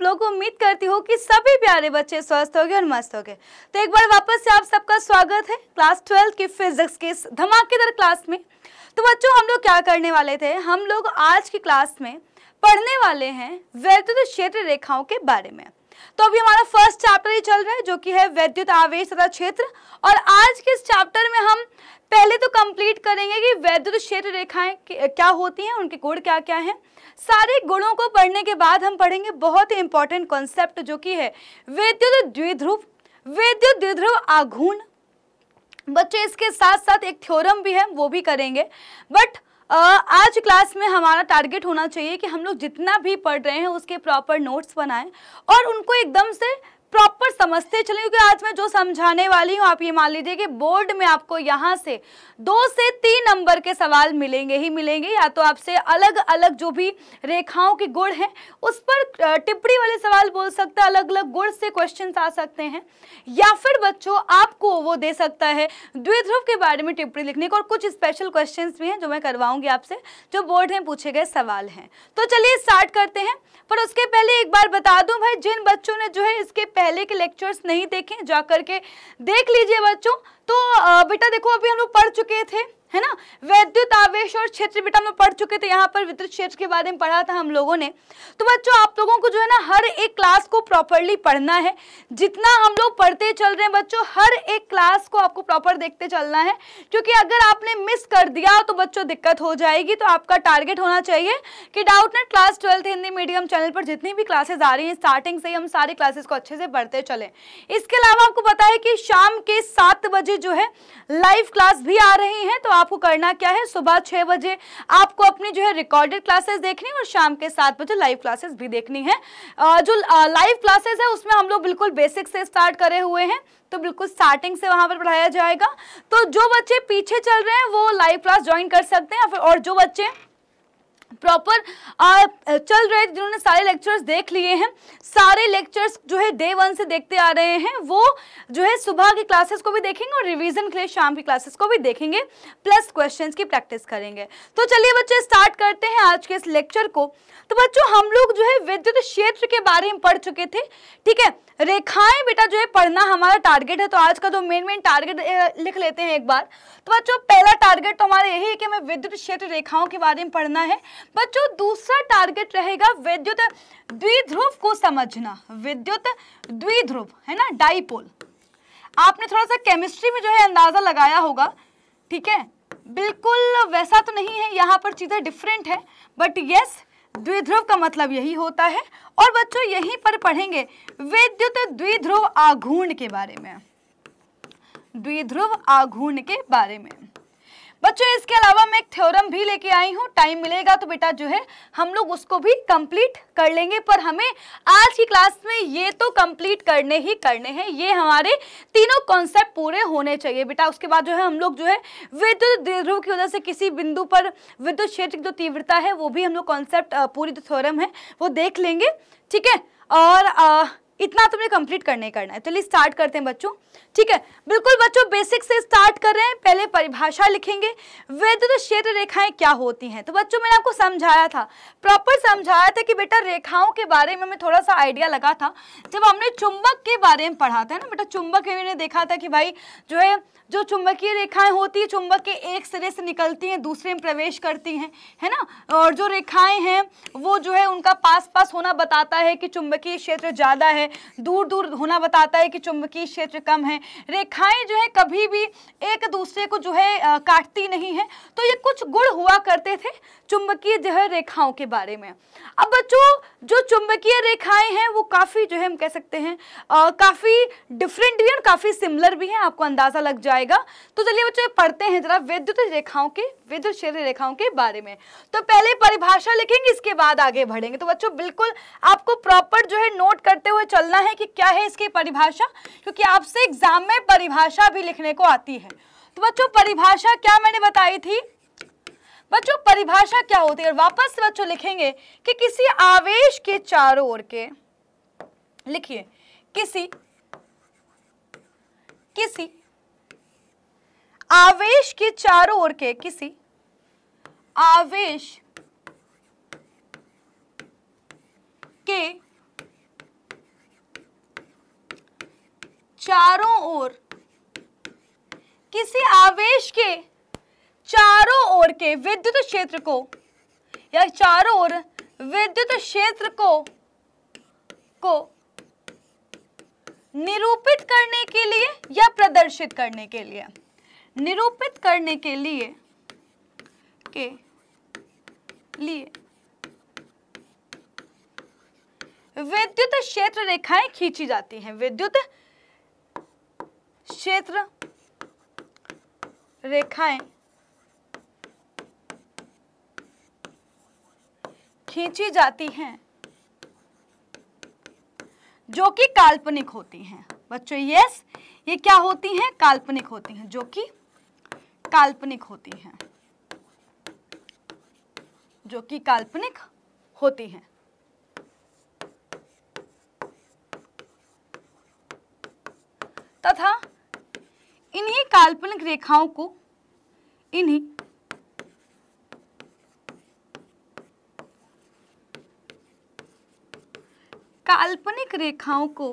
लोग। उम्मीद करती हूँ कि सभी प्यारे बच्चे स्वस्थ होंगे और मस्त होंगे। तो एक बार वापस से आप सबका स्वागत है क्लास 12 की फिजिक्स के इस धमाकेदार क्लास में। तो बच्चों हम लोग क्या करने वाले थे, हम लोग आज की क्लास में पढ़ने वाले हैं वैद्युत क्षेत्र रेखाओं के बारे में। तो अभी हमारा फर्स्ट चैप्टर ही चल रहा है जो कि है वैद्युत आवेश तथा क्षेत्र, और आज के इस चैप्टर में हम पहले तो कंप्लीट करेंगे कि वैद्युत क्षेत्र रेखाएं क्या होती हैं, उनके गुण क्या क्या हैं। सारे गुणों को पढ़ने के बाद हम पढ़ेंगे बहुत ही इंपॉर्टेंट कॉन्सेप्ट जो कि है वैद्युत द्विध्रुव, वैद्युत द्विध्रुव आघूर्ण। बच्चे इसके साथ साथ एक थ्योरम भी है वो भी करेंगे। बट आज क्लास में हमारा टारगेट होना चाहिए कि हम लोग जितना भी पढ़ रहे हैं उसके प्रॉपर नोट्स बनाएं और उनको एकदम से प्रॉपर समझते चलें, क्योंकि आज मैं जो समझाने वाली हूँ आप ये मान लीजिए कि बोर्ड में आपको यहाँ से 2 से 3 नंबर के सवाल मिलेंगे ही मिलेंगे। या तो आपसे अलग अलग जो भी रेखाओं के गुण हैं उस पर टिप्पणी वाले सवाल बोल सकता है, अलग अलग गुण से क्वेश्चंस आ सकते हैं, या फिर बच्चों आपको वो दे सकता है द्विध्रुव के बारे में टिप्पणी लिखने को। और कुछ स्पेशल क्वेश्चंस भी हैं जो मैं करवाऊंगी आपसे, जो बोर्ड में पूछे गए सवाल हैं। तो चलिए स्टार्ट करते हैं। पर उसके पहले एक बार बता दूं भाई, जिन बच्चों ने जो है इसके पहले के लेक्चर्स नहीं देखे जा करके देख लीजिए बच्चों। तो बेटा देखो अभी हम लोग पढ़ चुके थे, है ना, वैद्युत आवेश और क्षेत्र बेटा हम लोग पढ़ चुके थे। यहाँ पर विद्युत क्षेत्र के बारे में पढ़ा था हम लोगों ने। तो बच्चों आप लोगों को जो है ना हर एक क्लास को प्रॉपरली पढ़ना है। जितना हम लोग पढ़ते चल रहे हैं बच्चों, हर एक क्लास को आपको प्रॉपर देखते चलना है, क्योंकि अगर आपने मिस कर दिया तो बच्चों दिक्कत हो जाएगी। तो आपका टारगेट होना चाहिए कि Doubtnut class 12 Hindi medium channel पर जितनी भी क्लासेज आ रही हैं स्टार्टिंग से ही हम सारी क्लासेस को अच्छे से पढ़ते चलें। इसके अलावा आपको पता है कि शाम के 7 बजे जो है लाइव क्लास भी आ रही है। तो आपको करना क्या है, सुबह 6 बजे आपको अपनी जो है रिकॉर्डेड क्लासेस देखनी है और शाम के 7 बजे लाइव क्लासेस भी देखनी है। जो लाइव क्लासेस है उसमें हम लोग बिल्कुल बेसिक से स्टार्ट करे हुए हैं, तो बिल्कुल स्टार्टिंग से वहां पर पढ़ाया जाएगा। तो जो बच्चे पीछे चल रहे हैं वो लाइव क्लास ज्वाइन कर सकते हैं, और जो बच्चे प्रॉपर चल रहे हैं, जिन्होंने सारे लेक्चर्स देख लिए हैं, सारे लेक्चर्स जो है डे 1 से देखते आ रहे हैं, वो जो है सुबह की क्लासेस को भी देखेंगे और रिवीजन के लिए शाम की क्लासेस को भी देखेंगे, प्लस क्वेश्चंस की प्रैक्टिस करेंगे। तो चलिए बच्चे स्टार्ट करते हैं आज के इस लेक्चर को। तो बच्चों हम लोग जो है विद्युत क्षेत्र के बारे में पढ़ चुके थे, ठीक है। रेखाएं बेटा जो है पढ़ना हमारा टारगेट है। तो आज का जो मेन टारगेट लिख लेते हैं एक बार। तो बच्चों पहला टारगेट तो हमारा यही है कि हमें विद्युत क्षेत्र रेखाओं के बारे में पढ़ना है। बच्चों दूसरा टारगेट रहेगा विद्युत द्विध्रुव को समझना। विद्युत द्विध्रुव है ना, डाइपोल। आपने थोड़ा सा केमिस्ट्री में जो है अंदाजा लगाया होगा, ठीक है, बिल्कुल वैसा तो नहीं है, यहाँ पर चीजें डिफरेंट है, बट यस द्विध्रुव का मतलब यही होता है। और बच्चों यहीं पर पढ़ेंगे विद्युत द्विध्रुव आघूर्ण के बारे में, द्विध्रुव आघूर्ण के बारे में। बच्चों इसके अलावा मैं एक थ्योरम भी लेके आई हूँ, टाइम मिलेगा तो बेटा जो है हम लोग उसको भी कंप्लीट कर लेंगे। पर हमें आज की क्लास में ये तो कंप्लीट करने ही करने हैं, ये हमारे तीनों कॉन्सेप्ट पूरे होने चाहिए बेटा। उसके बाद जो है हम लोग जो है विद्युत द्विध्रुव की वजह से किसी बिंदु पर विद्युत क्षेत्र की जो तीव्रता है वो भी हम लोग कॉन्सेप्ट पूरी जो थ्योरम है वो देख लेंगे, ठीक है। और इतना तुम्हें कंप्लीट करना है। चलिए स्टार्ट करते हैं बच्चों, ठीक है। बिल्कुल बच्चों बेसिक से स्टार्ट कर रहे हैं। पहले परिभाषा लिखेंगे, वैद्युत क्षेत्र रेखाएं क्या होती हैं। तो बच्चों मैंने आपको समझाया था, प्रॉपर समझाया था कि बेटा रेखाओं के बारे में हमें थोड़ा सा आइडिया लगा था जब हमने चुंबक के बारे में पढ़ा था ना बेटा। चुंबक में मैंने देखा था कि भाई जो है जो चुंबकीय रेखाएं होती है चुंबक के एक सिरे से निकलती हैं दूसरे में प्रवेश करती हैं, है ना। और जो रेखाएं हैं वो जो है उनका पास पास होना बताता है कि चुंबकीय क्षेत्र ज़्यादा है, दूर दूर होना बताता है कि चुंबकीय क्षेत्र कम है। रेखाएं जो है कभी भी एक दूसरे को जो है काटती नहीं है। तो ये कुछ गुण हुआ करते थे चुंबकीय जो है रेखाओं के बारे में। अब बच्चों जो चुंबकीय रेखाएं हैं वो काफ़ी जो है हम कह सकते हैं काफ़ी डिफरेंट भी है और काफ़ी सिमिलर भी हैं, आपको अंदाज़ा लग जाएगा। तो चलिए बच्चों पढ़ते हैं जरा विद्युत क्षेत्र रेखाओं के बारे में। तो पहले परिभाषा लिखेंगे, इसके बाद आगे बढ़ेंगे। तो बच्चों बिल्कुल आपको प्रॉपर जो है नोट करते हुए चलना है कि क्या है इसकी परिभाषा, क्योंकि आपसे एग्जाम में परिभाषा भी लिखने को आती है। तो बच्चों परिभाषा क्या मैंने बताई थी, बच्चों परिभाषा क्या होती है। वापस से बच्चों लिखेंगे कि किसी आवेश के चारों ओर के, लिखिए किसी आवेश के चारों ओर के, किसी आवेश के चारों ओर, किसी आवेश के चारों ओर के विद्युत क्षेत्र को या चारों ओर विद्युत क्षेत्र को निरूपित करने के लिए या प्रदर्शित करने के लिए, निरूपित करने के लिए विद्युत क्षेत्र रेखाएं खींची जाती हैं। विद्युत क्षेत्र रेखाएं खींची जाती हैं जो कि काल्पनिक होती हैं। बच्चों यस, ये क्या होती हैं? काल्पनिक होती हैं, जो कि काल्पनिक होती हैं, जो कि काल्पनिक होती हैं। तथा इन्हीं काल्पनिक रेखाओं को, इन्हीं काल्पनिक रेखाओं को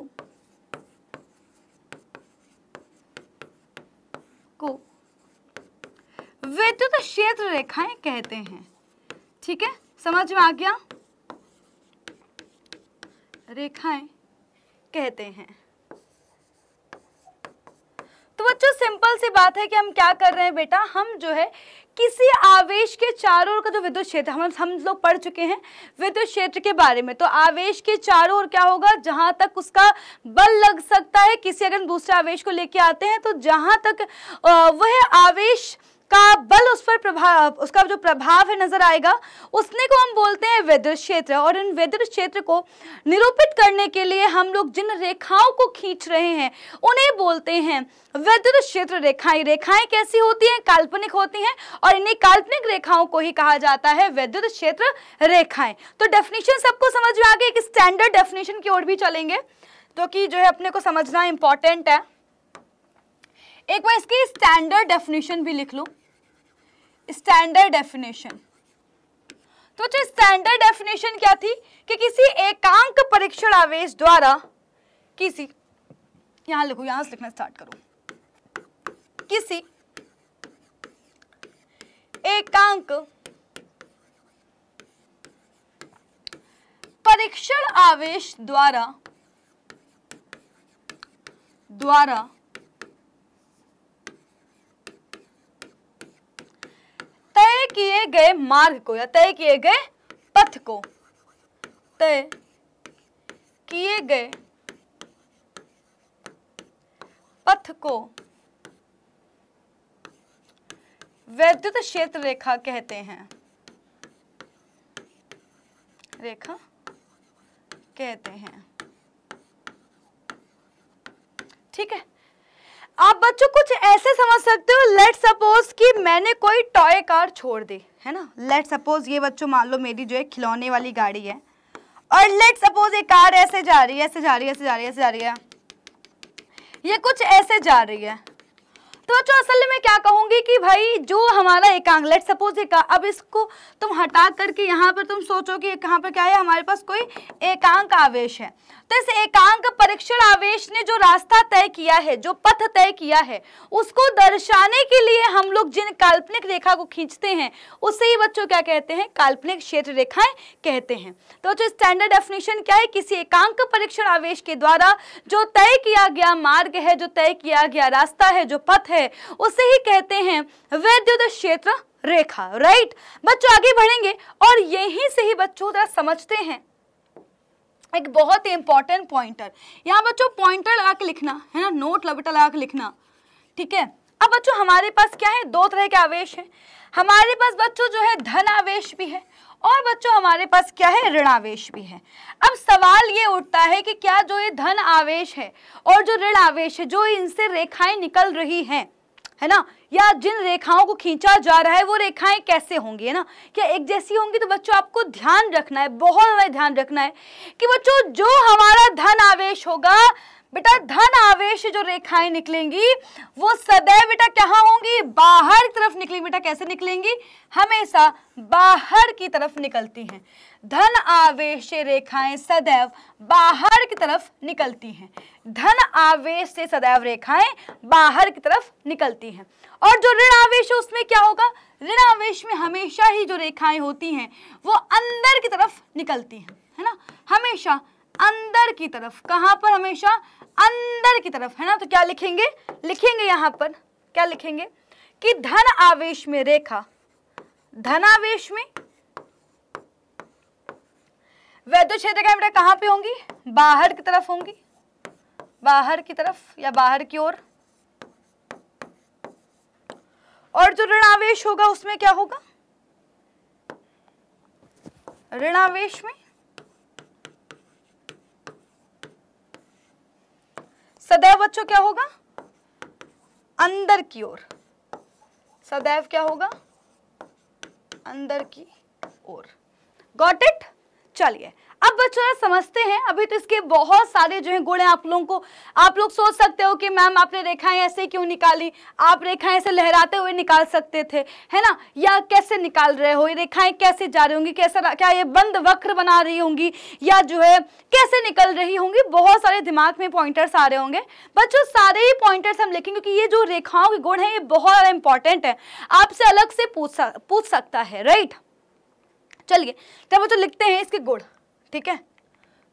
विद्युत क्षेत्र रेखाएं कहते हैं। ठीक है, समझ में आ गया? रेखाएं कहते हैं। तो बच्चों सिंपल सी बात है कि हम क्या कर रहे हैं बेटा, हम जो है किसी आवेश के चारों ओर का जो विद्युत क्षेत्र, हम लोग पढ़ चुके हैं विद्युत क्षेत्र के बारे में। तो आवेश के चारों ओर क्या होगा, जहां तक उसका बल लग सकता है, किसी अगर दूसरे आवेश को लेके आते हैं तो जहां तक वह आवेश का बल उस पर प्रभाव, उसका जो प्रभाव है नजर आएगा, उसने को हम बोलते हैं विद्युत क्षेत्र। और इन विद्युत क्षेत्र को निरूपित करने के लिए हम लोग जिन रेखाओं को खींच रहे हैं उन्हें बोलते हैं विद्युत क्षेत्र रेखाएं। रेखाएं कैसी होती हैं? काल्पनिक होती हैं, और इन्हीं काल्पनिक रेखाओं को ही कहा जाता है विद्युत क्षेत्र रेखाएं। तो डेफिनेशन सबको समझ में आ गई? एक स्टैंडर्ड डेफिनेशन की ओर भी चलेंगे, तो कि जो है अपने को समझना इंपॉर्टेंट है। एक बार इसकी स्टैंडर्ड डेफिनेशन भी लिख लो, स्टैंडर्ड डेफिनेशन। तो जो स्टैंडर्ड डेफिनेशन क्या थी कि किसी एकांक परीक्षण आवेश द्वारा, किसी, यहां लिखो, यहां से लिखना स्टार्ट करो, किसी एकांक परीक्षण आवेश द्वारा तय किए गए मार्ग को या तय किए गए पथ को, तय किए गए पथ को विद्युत क्षेत्र रेखा कहते हैं, रेखा कहते हैं। ठीक है, आप बच्चों कुछ ऐसे समझ सकते हो, लेट सपोज कि मैंने कोई टॉय कार छोड़ दी है ना। लेट सपोज ये बच्चों मान लो मेरी जो है खिलौने वाली गाड़ी है, और लेट सपोज ये कार ऐसे जा रही है, ऐसे जा रही है, ऐसे जा रही है, ऐसे जा रही है, ये कुछ ऐसे जा रही है। तो बच्चों असल में मैं क्या कहूंगी कि भाई जो हमारा एकांक, लेट सपोज एक, अब इसको तुम हटा करके यहाँ पर तुम सोचो कि यहाँ पर क्या है, हमारे पास कोई एकांक आवेश है। तो इस एकांक परीक्षण आवेश ने जो रास्ता तय किया है, जो पथ तय किया है, उसको दर्शाने के लिए हम लोग जिन काल्पनिक रेखा को खींचते हैं उससे ही बच्चों क्या कहते हैं, काल्पनिक क्षेत्र रेखाएं कहते हैं। तो जो स्टैंडर्ड डेफिनेशन क्या है, किसी एकांक परीक्षण आवेश के द्वारा जो तय किया गया मार्ग है, जो तय किया गया रास्ता है, जो पथ है, उसे ही कहते हैं विद्युत क्षेत्र रेखा। राइट बच्चों, आगे बढ़ेंगे और यहीं से ही बच्चों जरा समझते हैं एक बहुत ही इंपॉर्टेंट पॉइंटर। यहाँ बच्चों पॉइंटर लगा के लिखना है ना, नोट लबटा लगा के लिखना। ठीक है, अब बच्चों हमारे पास क्या है, दो तरह के आवेश हैं। हमारे पास बच्चों जो है धन आवेश भी है, और बच्चों हमारे पास क्या है, ऋण आवेश भी है। अब सवाल ये उठता है कि क्या जो ये धन आवेश है और जो ऋण आवेश है, जो इनसे रेखाएं निकल रही हैं, है ना, या जिन रेखाओं को खींचा जा रहा है वो रेखाएं कैसे होंगी, है ना, क्या एक जैसी होंगी? तो बच्चों आपको ध्यान रखना है, बहुत ज्यादा ध्यान रखना है कि बच्चों जो हमारा धन आवेश होगा बेटा धन आवेश जो रेखाएं निकलेंगी वो सदैव बेटा कहाँ होंगी, बाहर की तरफ निकलेंगी। बेटा कैसे निकलेंगी, हमेशा बाहर की तरफ निकलती हैं। धन आवेश से रेखाएं सदैव बाहर की तरफ निकलती हैं। धन आवेश से सदैव रेखाएं बाहर की तरफ निकलती हैं। और जो ऋण आवेश है उसमें क्या होगा, ऋण आवेश में हमेशा ही जो रेखाएं होती हैं वो अंदर की तरफ निकलती हैं, है ना, हमेशा अंदर की तरफ। कहां पर, हमेशा अंदर की तरफ, है ना। तो क्या लिखेंगे, लिखेंगे यहां पर क्या लिखेंगे कि धन आवेश में रेखा, धनावेश में वैद्युत क्षेत्र का बेटा कहां पे होंगी, बाहर की तरफ होंगी, बाहर की तरफ या बाहर की ओर। और जो ऋण आवेश होगा उसमें क्या होगा, ऋण आवेश में सदैव बच्चों क्या होगा, अंदर की ओर, सदैव क्या होगा, अंदर की ओर। Got it. चलिए अब बच्चों समझते हैं। अभी तो इसके बहुत सारे जो है गुण हैं आप लोगों को। आप लोग सोच सकते हो कि मैम आपने रेखाएं ऐसे क्यों निकाली, आप रेखाएं ऐसे लहराते हुए निकाल सकते थे, है ना, या कैसे निकाल रहे हो, ये रेखाएं कैसे जा रही होंगी, कैसा, क्या ये बंद वक्र बना रही होंगी, या जो है कैसे निकल रही होंगी। बहुत सारे दिमाग में पॉइंटर्स आ रहे होंगे बच्चों। सारे ही पॉइंटर्स हम लिखेंगे क्योंकि ये जो रेखाओं के गुण है ये बहुत ज़्यादा इंपॉर्टेंट है, आपसे अलग से पूछ सकता है, राइट। चलिए तो बच्चों लिखते हैं इसके गुण, ठीक है।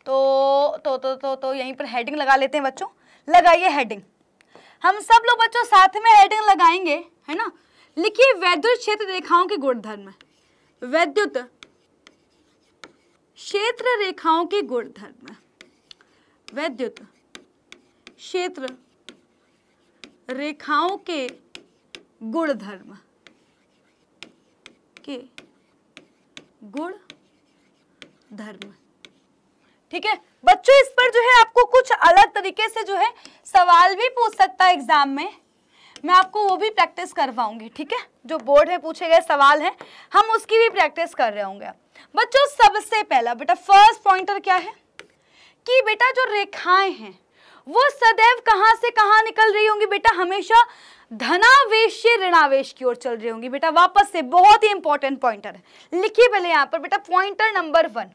तो यहीं पर हेडिंग लगा लेते हैं बच्चों, लगाइए हेडिंग। हम सब लोग बच्चों साथ में हेडिंग लगाएंगे, है ना। लिखिए वैद्युत क्षेत्र रेखाओं के गुणधर्म, वैद्युत क्षेत्र रेखाओं के गुणधर्म, वैद्युत क्षेत्र रेखाओं के गुणधर्म के गुण धर्म, ठीक है बच्चों। इस पर जो है आपको कुछ अलग तरीके से जो है सवाल भी पूछ सकता है एग्जाम में, मैं आपको वो भी प्रैक्टिस करवाऊंगी, ठीक है। जो बोर्ड में पूछे गए सवाल हैं हम उसकी भी प्रैक्टिस कर रहे होंगे बच्चों। सबसे पहला बेटा फर्स्ट पॉइंटर क्या है कि बेटा जो रेखाएं हैं वो सदैव कहां से कहां निकल रही होंगी, बेटा हमेशा धनावेश से ऋणावेश की ओर चल रही होंगी। बेटा वापस से बहुत ही इंपॉर्टेंट पॉइंटर है, लिखिए पहले यहां पर बेटा पॉइंटर नंबर 1,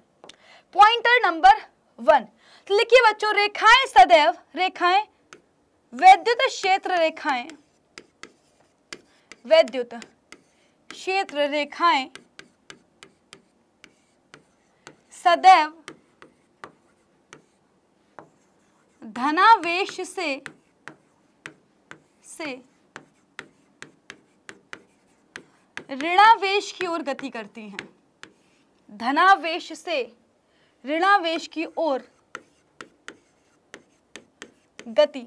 पॉइंटर नंबर 1। तो लिखिए बच्चों रेखाएं सदैव, रेखाएं वैद्युत क्षेत्र रेखाएं, वैद्युत क्षेत्र रेखाएं सदैव धनावेश से ऋणावेश की ओर गति करती हैं, धनावेश से ऋणावेश की ओर गति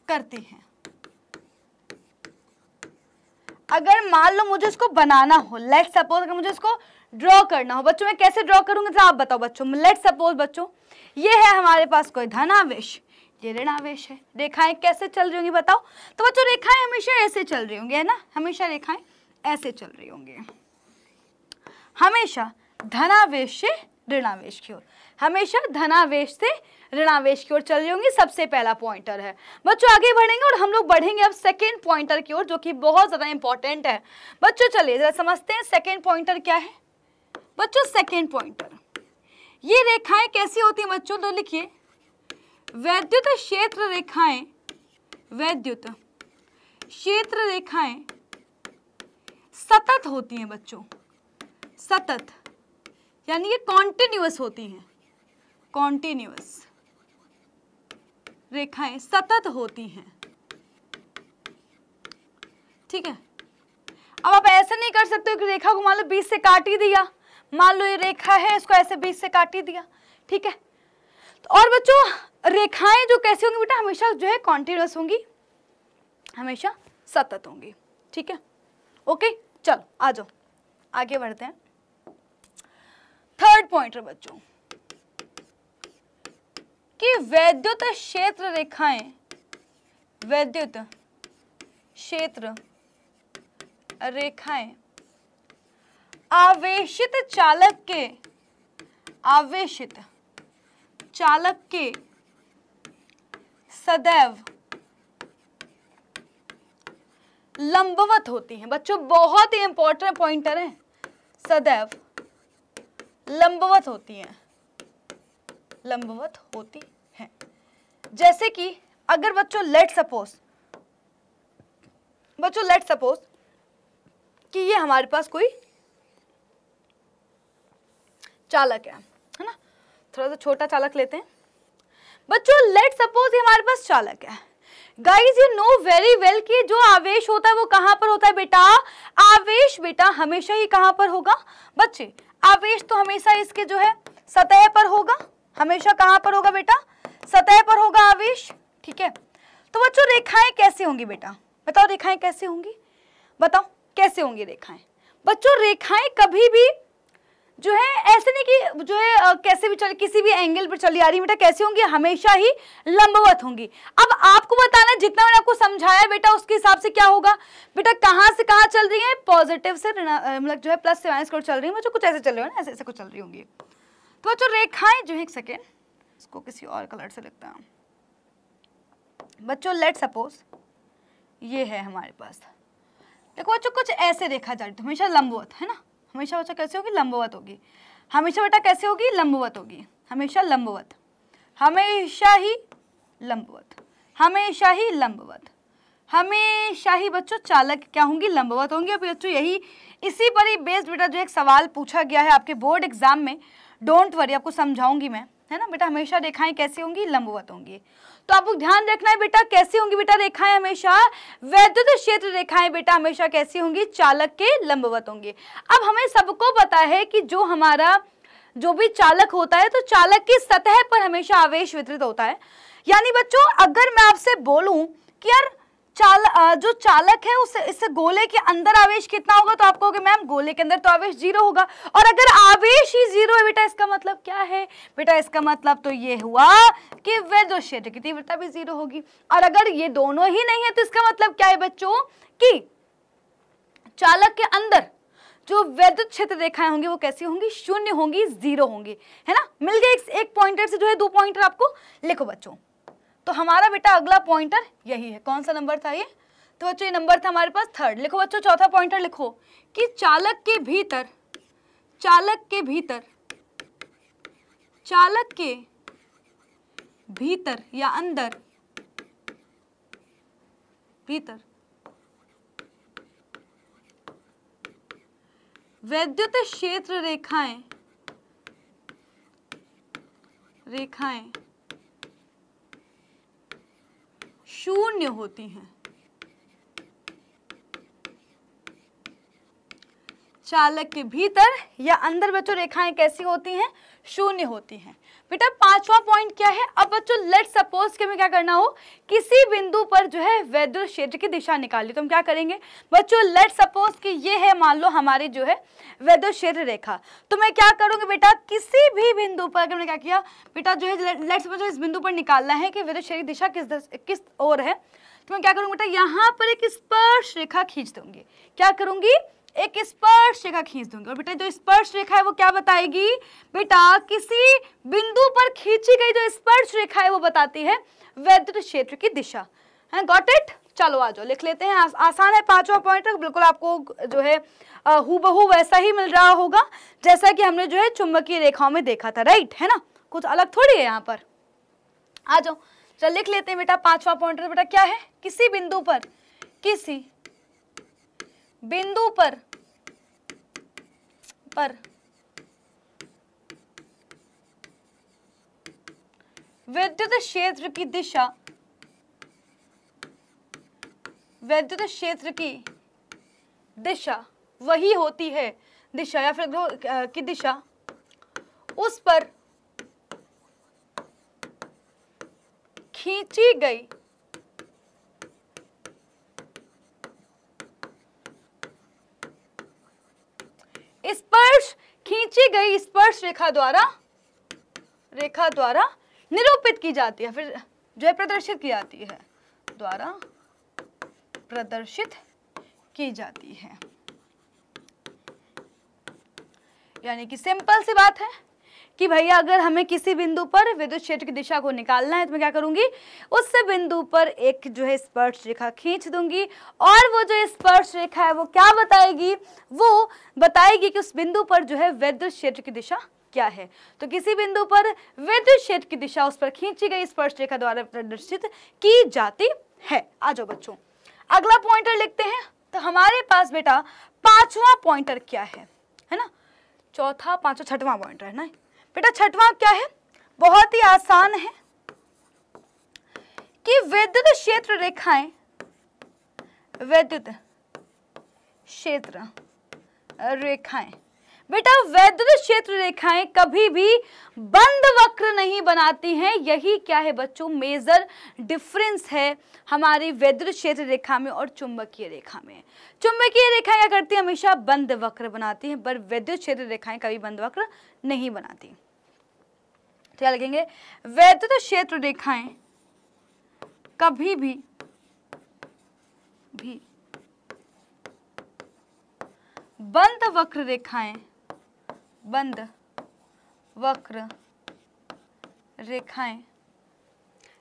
करती हैं। अगर मान लो मुझे इसको बनाना हो, लेट सपोज अगर मुझे इसको ड्रॉ करना हो बच्चों, मैं कैसे ड्रॉ करूंगी तो आप बताओ बच्चों। लेट सपोज बच्चों ये है हमारे पास कोई धनावेश, ये ऋणावेश है, रेखाएं कैसे चल रही होंगी बताओ। तो बच्चों रेखाएं हमेशा ऐसे चल रही होंगी, है ना, हमेशा रेखाएं ऐसे चल रही होंगी, हमेशा धनावेश से ऋणावेश की ओर, हमेशा धनावेश से ऋणावेश की ओर चल रही होंगी। सबसे पहला पॉइंटर है बच्चों। आगे बढ़ेंगे और हम लोग बढ़ेंगे अब सेकेंड पॉइंटर की ओर जो कि बहुत ज्यादा इंपॉर्टेंट है बच्चों। चलिए जरा समझते हैं सेकेंड पॉइंटर क्या है बच्चों। सेकेंड पॉइंटर, ये रेखाएं कैसी होती हैं बच्चों, तो लिखिए वैद्युत क्षेत्र रेखाएं, वैद्युत क्षेत्र रेखाएं सतत होती हैं बच्चों, सतत यानी ये कॉन्टिन्यूअस होती हैं, कॉन्टिन्यूअस रेखाएं सतत होती हैं, ठीक है। अब आप ऐसे नहीं कर सकते हो कि रेखा को मान लो बीच से काट ही दिया, मान लो ये रेखा है इसको ऐसे बीच से काट ही दिया, ठीक है। तो और बच्चों रेखाएं जो कैसी होंगी बेटा, हमेशा जो है कॉन्टिन्यूअस होंगी, हमेशा सतत होंगी, ठीक है। ओके चलो आ जाओ आगे बढ़ते हैं। थर्ड पॉइंटर बच्चों कि वैद्युत क्षेत्र रेखाएं, वैद्युत क्षेत्र रेखाएं आवेशित चालक के, आवेशित चालक के सदैव लंबवत होती हैं। बच्चों बहुत ही इंपॉर्टेंट पॉइंटर है, सदैव लंबवत होती हैं, लंबवत होती हैं। जैसे कि अगर बच्चों लेट सपोज कि ये हमारे पास कोई चालक है ना, थोड़ा सा छोटा चालक लेते हैं बच्चों। लेट सपोज ये हमारे पास चालक है। Guys you know very well कि जो आवेश होता है वो कहां पर होता है बेटा? आवेश बेटा हमेशा ही कहां पर होगा बच्चे? आवेश तो हमेशा इसके जो है सतह पर होगा। हमेशा कहां पर होगा बेटा? सतह पर होगा आवेश। ठीक है, तो बच्चों रेखाएं कैसे होंगी बेटा? बताओ रेखाएं कैसे होंगी? बताओ कैसे होंगी रेखाएं? बच्चों रेखाएं कभी भी जो है ऐसे नहीं कि जो है कैसे भी चल, किसी भी एंगल पर चली आ रही बेटा, कैसी होंगी? हमेशा ही लंबवत होंगी। अब आपको बताना है, जितना मैंने आपको समझाया बेटा उसके हिसाब से क्या होगा बेटा? कहां से कहां चल रही है? पॉजिटिव से मतलब जो है प्लस से माइनस की ओर चल रही है बच्चों, कुछ ऐसे चल रही है ना, ऐसे ऐसे कुछ चल रही होंगी। तो बच्चों रेखाएं जो है, एक सेकेंड इसको किसी और कलर से लिखता हूं बच्चों। लेट सपोज ये है हमारे पास, देखो बच्चों कुछ ऐसे रेखा जा रही है, हमेशा लंबवत है ना। हमेशा बच्चों कैसे होगी? लंबवत होगी। हमेशा बेटा कैसे होगी? लंबवत होगी। हमेशा लंबवत, हमेशा ही लंबवत, हमेशा ही लंबवत, हमेशा ही बच्चों चालक क्या होंगी? लंबवत होंगी। अब बच्चों यही इसी पर ही बेस्ड बेटा जो एक सवाल पूछा गया है आपके बोर्ड एग्जाम में। डोंट वरी, आपको समझाऊंगी मैं, है ना बेटा। हमेशा रेखाएं कैसी होंगी? लंबवत होंगी। तो आपको ध्यान रखना है बेटा, कैसी होंगी बेटा रेखाएं? हमेशा वैद्युत क्षेत्र रेखाएं बेटा हमेशा कैसी होंगी? चालक के लंबवत होंगी। अब हमें सबको पता है कि जो हमारा जो भी चालक होता है तो चालक की सतह पर हमेशा आवेश वितरित होता है। यानी बच्चों अगर मैं आपसे बोलूं कि यार जो चालक है उस इस गोले के अंदर आवेश कितना होगा, तो आप कहोगे मैम गोले के अंदर तो आवेश 0 होगा। और अगर आवेश ही 0 है बेटा, इसका मतलब क्या है बेटा? इसका मतलब तो ये हुआ कि वैद्युत क्षेत्र की तीव्रता भी 0 होगी। और अगर ये दोनों ही नहीं है तो इसका मतलब क्या है बच्चों? कि चालक के अंदर जो वैद्युत क्षेत्र रेखाएं होंगी वो कैसी होंगी? शून्य होंगी, 0 होंगी, है ना। मिल गया एक पॉइंटर से जो है 2 पॉइंटर आपको लिखो बच्चों। तो हमारा बेटा अगला पॉइंटर यही है। कौन सा नंबर था ये? तो बच्चों ये नंबर था हमारे पास 3rd। लिखो बच्चों चौथा पॉइंटर लिखो कि चालक के भीतर, चालक के भीतर, चालक के भीतर या अंदर, भीतर वैद्युत क्षेत्र रेखाएं, रेखाएं शून्य होती हैं। चालक के भीतर या अंदर बच्चों रेखाएं कैसी होती हैं? शून्य होती हैं। बेटा 5वां पॉइंट क्या है? अब बच्चों लेट सपोज कि हमें क्या करना हो, किसी बिंदु पर जो है वैद्युत क्षेत्र की दिशा निकाली। तो हम क्या करेंगे बच्चों? लेट सपोज कि ये है मान लो हमारी जो है वैद्युत क्षेत्र रेखा। तो मैं क्या करूंगी बेटा? किसी भी बिंदु पर अगर मैंने क्या किया बेटा जो है लेट सपोज इस बिंदु पर निकालना है कि वैद्युत क्षेत्र की दिशा किस ओर है, तो मैं क्या करूंगी बेटा? यहाँ पर एक स्पर्श रेखा खींच दूंगी। क्या करूंगी? एक स्पर्श रेखा खींच दूंगी। और बेटा जो स्पर्श रेखा है वो क्या बताएगी बेटा? किसी बिंदु पर खींची गई जो स्पर्श रेखा है वो बताती है वैद्युत क्षेत्र की दिशा। है, गॉट इट? चलो आ जाओ लिख लेते हैं। आसान है 5वां पॉइंट, बिल्कुल आपको जो है हूबहू वैसा ही मिल रहा होगा जैसा कि हमने जो है चुंबकीय रेखाओं में देखा था, राइट? है ना, कुछ अलग थोड़ी है यहाँ पर। आ जाओ चल लिख लेते हैं बेटा 5वां पॉइंट बेटा क्या है? किसी बिंदु पर, किसी बिंदु पर विद्युत क्षेत्र की दिशा, विद्युत क्षेत्र की दिशा वही होती है, दिशा या फिर की दिशा उस पर खींची गई स्पर्श, खींची गई स्पर्श रेखा द्वारा निरूपित की जाती है, फिर जो है प्रदर्शित की जाती है, द्वारा प्रदर्शित की जाती है। यानी कि सिंपल सी बात है कि भैया अगर हमें किसी बिंदु पर विद्युत क्षेत्र की दिशा को निकालना है तो मैं क्या करूंगी, उस बिंदु पर एक जो है स्पर्श रेखा खींच दूंगी और वो जो स्पर्श रेखा है वो क्या बताएगी, वो बताएगी कि उस बिंदु पर जो है विद्युत क्षेत्र की दिशा क्या है। तो किसी बिंदु पर विद्युत क्षेत्र की दिशा उस पर खींची गई स्पर्श रेखा द्वारा प्रदर्शित की जाती है। आ जाओ बच्चों, अगला पॉइंटर लिखते हैं। तो हमारे पास बेटा पांचवा पॉइंटर क्या है ना, चौथा पांचवा छठवां पॉइंटर है ना बेटा। छठवां क्या है, बहुत ही आसान है कि विद्युत क्षेत्र रेखाएं, विद्युत क्षेत्र रेखाएं बेटा, विद्युत क्षेत्र रेखाएं कभी भी बंद वक्र नहीं बनाती हैं। यही क्या है बच्चों, मेजर डिफरेंस है हमारी विद्युत क्षेत्र रेखा में और चुंबकीय रेखा में। चुंबकीय रेखाएं क्या करती हैं, हमेशा बंद वक्र बनाती हैं, पर विद्युत क्षेत्र रेखाएं कभी बंद वक्र नहीं बनाती। तो क्या लिखेंगे, विद्युत क्षेत्र रेखाएं कभी भी बंद वक्र रेखाएं, बंद वक्र रेखाएं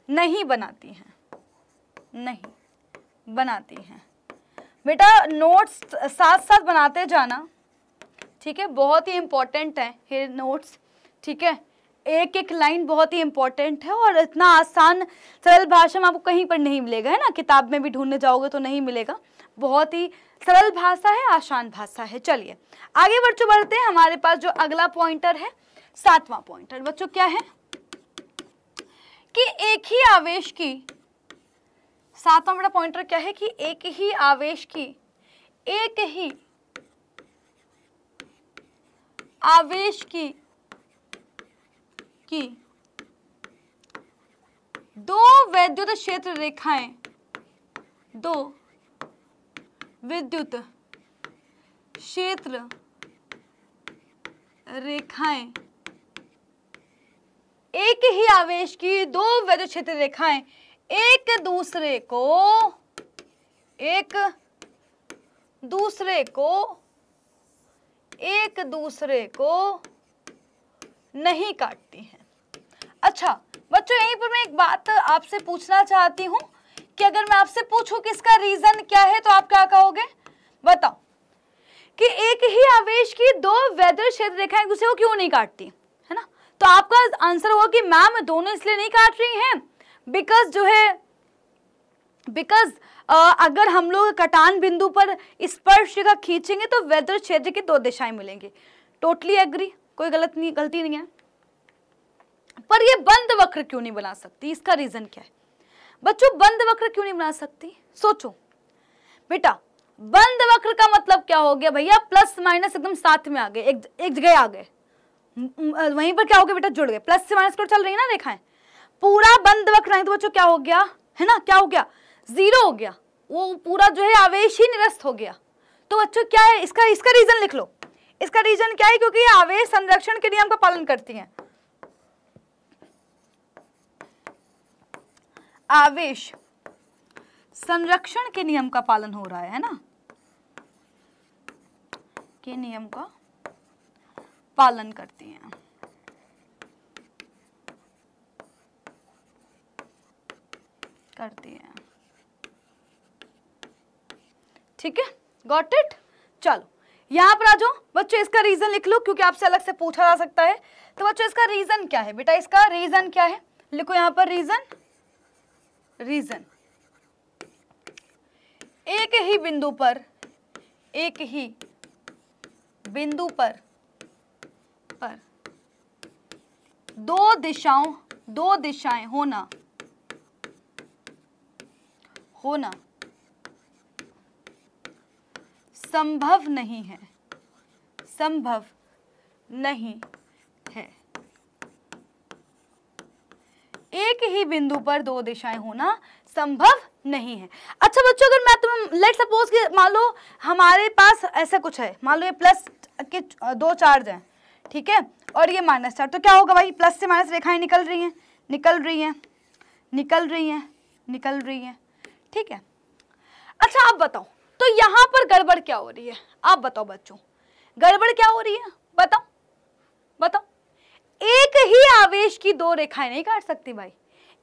नहीं बनाती हैं, नहीं बनाती हैं। बेटा नोट्स साथ साथ बनाते जाना, ठीक है, बहुत ही इंपॉर्टेंट है ये नोट्स, ठीक है। एक एक लाइन बहुत ही इंपॉर्टेंट है और इतना आसान सरल भाषा में आपको कहीं पर नहीं मिलेगा, है ना, किताब में भी ढूंढने जाओगे तो नहीं मिलेगा। बहुत ही सरल भाषा है, आसान भाषा है। चलिए आगे बच्चों बढ़ते हैं। हमारे पास जो अगला पॉइंटर है, सातवां पॉइंटर बच्चों क्या है कि एक ही आवेश की, सातवां बड़ा पॉइंटर क्या है कि एक ही आवेश की, एक ही आवेश की दो विद्युत क्षेत्र रेखाएं, दो विद्युत क्षेत्र रेखाएं, एक ही आवेश की दो विद्युत क्षेत्र रेखाएं एक दूसरे को नहीं काटती हैं। अच्छा बच्चों, यहीं पर मैं एक बात आपसे पूछना चाहती हूं कि अगर मैं आपसे पूछूं कि इसका रीजन क्या है तो आप क्या कहोगे, बताओ कि एक ही आवेश की दो विद्युत क्षेत्र रेखाएं एक दूसरे को क्यों नहीं काटती, है ना। तो आपका आंसर होगा कि मैम दोनों इसलिए नहीं काट रही हैं बिकॉज अगर हम लोग कटान बिंदु पर स्पर्श रेखा खींचेंगे तो विद्युत क्षेत्र की दो दिशाएं मिलेंगी। टोटली एग्री, कोई गलती नहीं है। पर ये बंद वक्र क्यों नहीं बना सकती, इसका रीजन क्या है बच्चों, बंद वक्र क्यों नहीं बना सकती। सोचो बेटा, बंद वक्र का मतलब क्या हो गया भैया, प्लस माइनस एकदम साथ में आ गए, एक जगह आ गए, वहीं पर क्या हो गया बेटा, जुड़ गए। प्लस से माइनस को चल रही है ना रेखाएं, पूरा बंद वक्र नहीं तो बच्चों क्या हो गया, है ना, क्या हो गया, जीरो हो गया, वो पूरा जो है आवेश ही निरस्त हो गया। तो बच्चों क्या है इसका रीजन लिख लो। इसका रीजन क्या है, क्योंकि ये आवेश संरक्षण के नियम का पालन करती हैं। आवेश संरक्षण के नियम का पालन हो रहा है ना, के नियम का पालन करती हैं। ठीक है, गॉट इट। चलो यहां पर आ जाओ बच्चों, इसका रीजन लिख लो क्योंकि आपसे अलग से पूछा जा सकता है। तो बच्चों इसका रीजन क्या है बेटा, इसका रीजन क्या है, लिखो यहां पर रीजन एक ही बिंदु पर दो दिशाएं होना संभव नहीं है। एक ही बिंदु पर दो दिशाएं होना संभव नहीं है। अच्छा बच्चों, अगर मैं तुम्हें लेट सपोज कि मान लो हमारे पास ऐसा कुछ है, मान लो ये प्लस के दो चार्ज हैं, ठीक है, और ये माइनस चार्ज, तो क्या होगा भाई, प्लस से माइनस रेखाएं निकल रही हैं, ठीक है। अच्छा आप बताओ, तो यहाँ पर गड़बड़ क्या हो रही है, आप बताओ बच्चों, गड़बड़ क्या हो रही है, बताओ। एक ही आवेश की दो रेखाएं नहीं काट सकती भाई,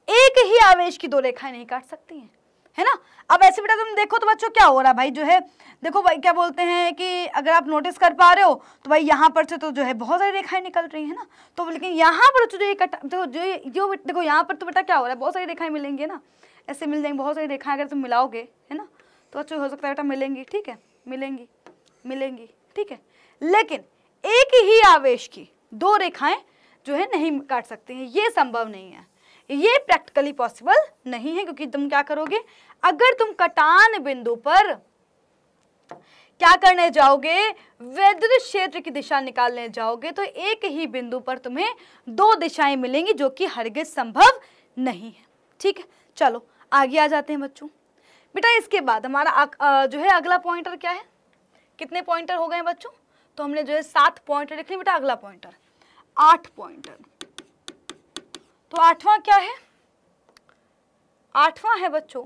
एक ही आवेश की दो रेखाएं नहीं काट सकती हैं, है ना। अब ऐसे बेटा तुम देखो तो बच्चों क्या हो रहा है भाई, जो है देखो भाई क्या बोलते हैं कि अगर आप नोटिस कर पा रहे हो तो भाई यहाँ पर से तो जो है बहुत सारी रेखाएं निकल रही है ना, तो लेकिन यहाँ पर जो ये जो देखो यहाँ पर तो बेटा क्या हो रहा है, बहुत सारी रेखाएं मिलेंगी ना, ऐसे मिल जाएंगी बहुत सारी रेखाएं, अगर तुम मिलाओगे है ना तो बच्चों हो सकता है बेटा मिलेंगी, ठीक है, मिलेंगी, ठीक है, लेकिन एक ही आवेश की दो रेखाएं जो है नहीं काट सकते हैं, ये संभव नहीं है, ये प्रैक्टिकली पॉसिबल नहीं है, क्योंकि तुम क्या करोगे, अगर तुम कटान बिंदु पर क्या करने जाओगे, वैद्युत क्षेत्र की दिशा निकालने जाओगे, तो एक ही बिंदु पर तुम्हें दो दिशाएं मिलेंगी, जो कि हरगिज संभव नहीं है, ठीक है। चलो आगे आ जाते हैं बच्चों। बेटा इसके बाद हमारा जो है अगला पॉइंटर क्या है, कितने पॉइंटर हो गए बच्चों, तो हमने जो है 7 पॉइंटर लिख लिए बेटा, अगला पॉइंटर 8 पॉइंटर, तो 8वां क्या है, 8वां है बच्चों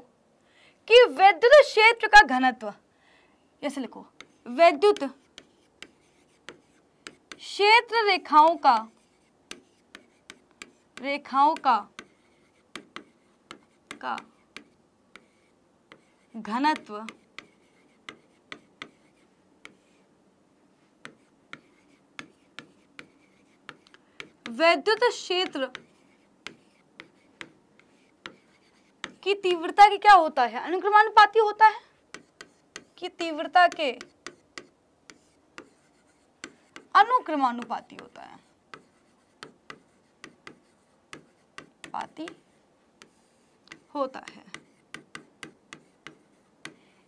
कि वैद्युत क्षेत्र का घनत्व, ऐसे लिखो, वैद्युत क्षेत्र रेखाओं का घनत्व वैद्युत क्षेत्र की तीव्रता की क्या होता है, अनुक्रमानुपाती होता है, कि तीव्रता के अनुक्रमानुपाती होता है,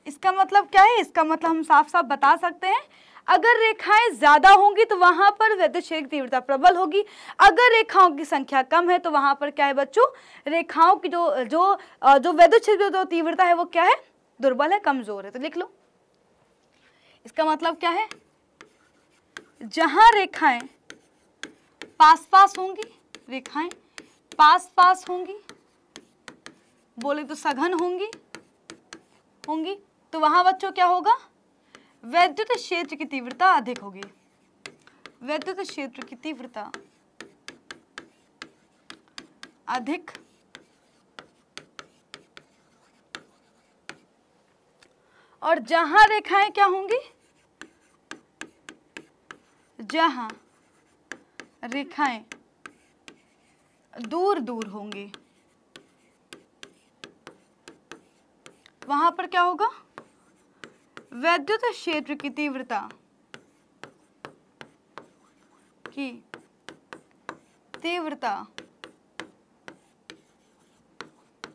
इसका मतलब क्या है, इसका मतलब हम साफ साफ बता सकते हैं, अगर रेखाएं ज्यादा होंगी तो वहां पर वैद्युत क्षेत्र की तीव्रता प्रबल होगी, अगर रेखाओं की संख्या कम है तो वहां पर क्या है बच्चों, रेखाओं की जो वैद्युत क्षेत्र की तीव्रता है वो क्या है, दुर्बल है, कमजोर है। तो लिख लो, इसका मतलब क्या है, जहां रेखाएं पास पास होंगी, बोले तो सघन होंगी, तो वहां बच्चों क्या होगा, वैद्युत क्षेत्र की तीव्रता अधिक होगी, वैद्युत क्षेत्र की तीव्रता अधिक, और जहां रेखाएं क्या होंगी, जहां रेखाएं दूर दूर होंगी, वहां पर क्या होगा, वैद्युत क्षेत्र की तीव्रता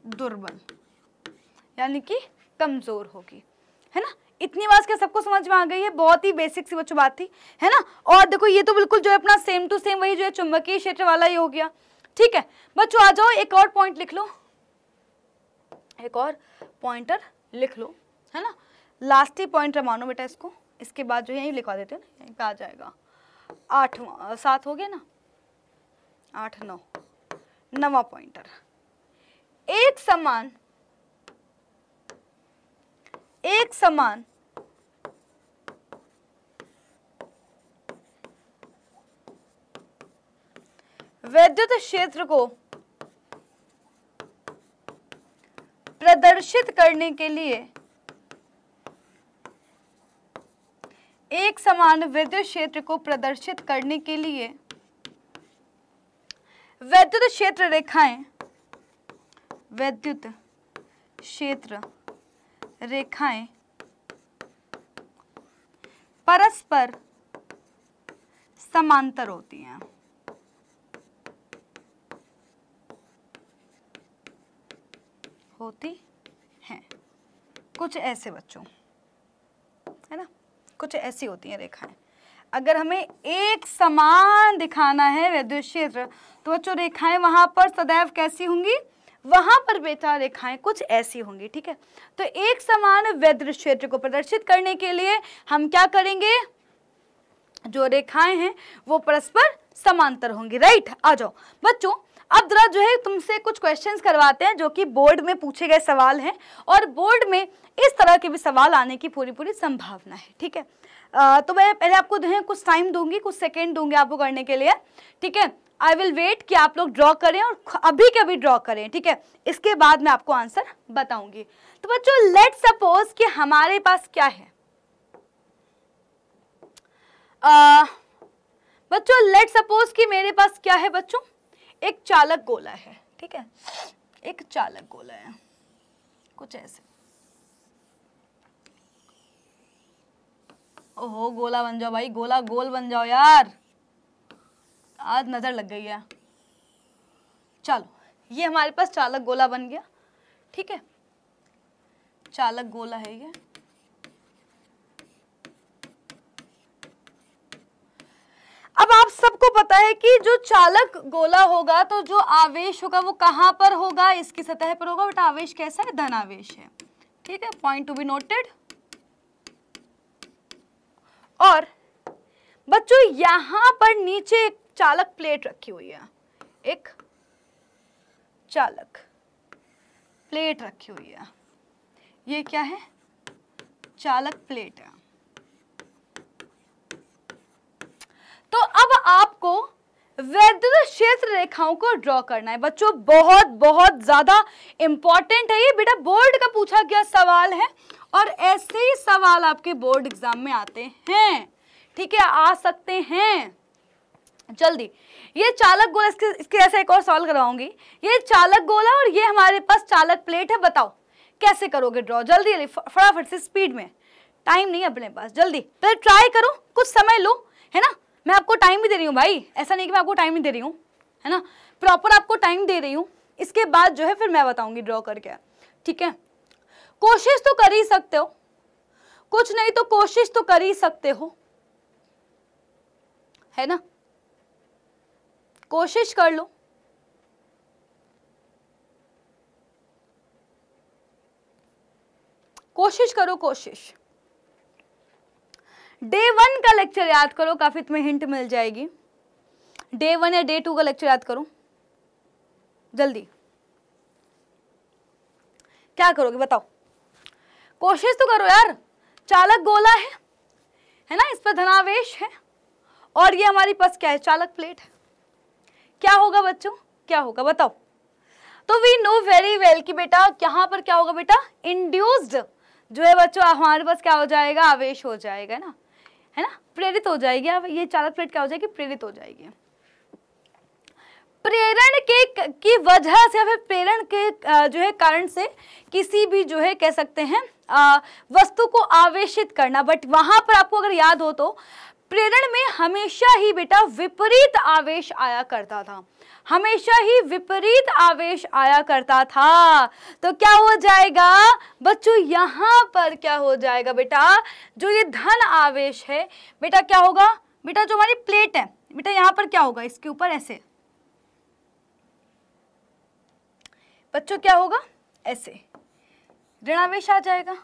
दुर्बल, यानी कि कमजोर होगी, है ना। इतनी बात क्या सबको समझ में आ गई है, बहुत ही बेसिक सी बच्चों बात थी, है ना। और देखो ये तो बिल्कुल जो है अपना सेम टू सेम वही जो है चुंबकीय क्षेत्र वाला ही हो गया, ठीक है बच्चों। आ जाओ एक और पॉइंट लिख लो, एक और पॉइंटर लिख लो, है ना, लास्ट ही पॉइंटर मानो बेटा इसको, इसके बाद जो है यही लिखवा देते हैं ना, यहीं पे आ जाएगा 7 हो गया ना, 8 9, 9वां पॉइंटर, एक समान वैद्युत क्षेत्र को प्रदर्शित करने के लिए, एक समान वैद्युत क्षेत्र को प्रदर्शित करने के लिए वैद्युत क्षेत्र रेखाएं परस्पर समांतर होती हैं, कुछ ऐसे बच्चों, है ना, कुछ ऐसी होती हैं रेखाएं। अगर हमें एक समान दिखाना है वैद्युत क्षेत्र तो बच्चों रेखाएं वहां पर सदैव कैसी होंगी, वहां पर बेटा रेखाएं कुछ ऐसी होंगी, ठीक है। तो एक समान वैद्युत क्षेत्र को प्रदर्शित करने के लिए हम क्या करेंगे, जो रेखाएं हैं वो परस्पर समांतर होंगी, राइट। आ जाओ बच्चों, अब जरा जो है तुमसे कुछ क्वेश्चंस करवाते हैं जो कि बोर्ड में पूछे गए सवाल हैं, और बोर्ड में इस तरह के भी सवाल आने की पूरी संभावना है, ठीक है। तो मैं पहले आपको जो है कुछ टाइम दूंगी, कुछ सेकंड दूंगी आपको करने के लिए, ठीक है। आई विल वेट कि आप लोग ड्रॉ करें और अभी के अभी ड्रॉ करें, ठीक है। इसके बाद मैं आपको आंसर बताऊंगी। तो बच्चों लेट सपोज कि हमारे पास क्या है, बच्चों लेट सपोज कि मेरे पास क्या है बच्चों, एक चालक गोला है, ठीक है। एक चालक गोला है कुछ ऐसे। ओहो गोला बन जाओ भाई, गोला गोल बन जाओ यार, आज नजर लग गई है। चलो ये हमारे पास चालक गोला बन गया, ठीक है। चालक गोला है ये। अब आप सबको पता है कि जो चालक गोला होगा तो जो आवेश होगा वो कहां पर होगा, इसकी सतह पर होगा। बेटा आवेश कैसा है, धन आवेश है, ठीक है। Point to be noted. और बच्चों यहां पर नीचे एक चालक प्लेट रखी हुई है, एक चालक प्लेट रखी हुई है। ये क्या है, चालक प्लेट है। तो अब आपको वैद्युत क्षेत्र रेखाओं को ड्रॉ करना है बच्चों, बहुत बहुत ज्यादा इंपॉर्टेंट है ये। बेटा बोर्ड का पूछा गया सवाल है और ऐसे ही सवाल आपके बोर्ड एग्जाम में आते हैं, ठीक है, आ सकते हैं। जल्दी ये चालक गोला, इसके ऐसे एक और सवाल करवाऊंगी। ये चालक गोला और ये हमारे पास चालक प्लेट है, बताओ कैसे करोगे ड्रॉ, जल्दी फटाफट से, स्पीड में, टाइम नहीं अपने पास, जल्दी पहले ट्राई करो, कुछ समय लो, है ना। मैं आपको टाइम भी दे रही हूँ भाई, ऐसा नहीं कि मैं आपको टाइम नहीं दे रही हूँ, है ना, प्रॉपर आपको टाइम दे रही हूँ। इसके बाद जो है फिर मैं बताऊंगी ड्रॉ करके, ठीक है। कोशिश तो कर ही सकते हो, कुछ नहीं तो कोशिश तो कर ही सकते हो, है ना, कोशिश कर लो। कोशिश करो, कोशिश। डे 1 का लेक्चर याद करो, काफी तुम्हें हिंट मिल जाएगी। डे 1 या डे 2 का लेक्चर याद करो जल्दी। क्या करोगे बताओ, कोशिश तो करो यार। चालक गोला है ना, इस पर धनावेश है और ये हमारी पास क्या है, चालक प्लेट है। क्या होगा बच्चों, क्या होगा बताओ। तो वी नो वेरी वेल कि बेटा यहाँ पर क्या होगा बेटा, इंड्यूस्ड जो है बच्चों हमारे पास क्या हो जाएगा, आवेश हो जाएगा ना, है ना, प्रेरित हो जाएगी। अब ये चालक प्लेट क्या हो जाएगी, प्रेरित हो जाएगी। प्रेरण की वजह से, फिर प्रेरण के जो है कारण से किसी भी जो है कह सकते हैं वस्तु को आवेशित करना। बट वहां पर आपको अगर याद हो तो प्रेरण में हमेशा ही बेटा विपरीत आवेश आया करता था, हमेशा ही विपरीत आवेश आया करता था। तो क्या हो जाएगा बच्चों, यहां पर क्या हो जाएगा बेटा, जो ये धन आवेश है बेटा क्या होगा बेटा, जो हमारी प्लेट है बेटा यहां पर क्या होगा, इसके ऊपर ऐसे बच्चों क्या होगा, ऐसे ऋणावेश आ जाएगा।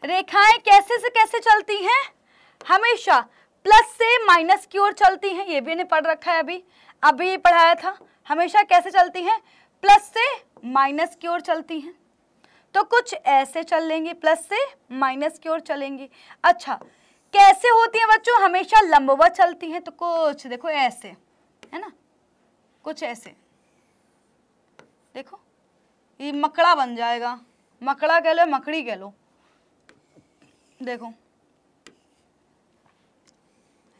रेखाएं कैसे से कैसे चलती हैं, हमेशा प्लस से माइनस की ओर चलती हैं। ये भी इन्हें पढ़ रखा है, अभी पढ़ाया था। हमेशा कैसे चलती हैं, प्लस से माइनस की ओर चलती हैं। तो कुछ ऐसे चल लेंगी, प्लस से माइनस की ओर चलेंगी। अच्छा कैसे होती हैं बच्चों, हमेशा लंबवत चलती हैं। तो कुछ देखो ऐसे, है ना, कुछ ऐसे देखो, ये मकड़ा बन जाएगा, मकड़ा कह लो, मकड़ी कह लो, देखो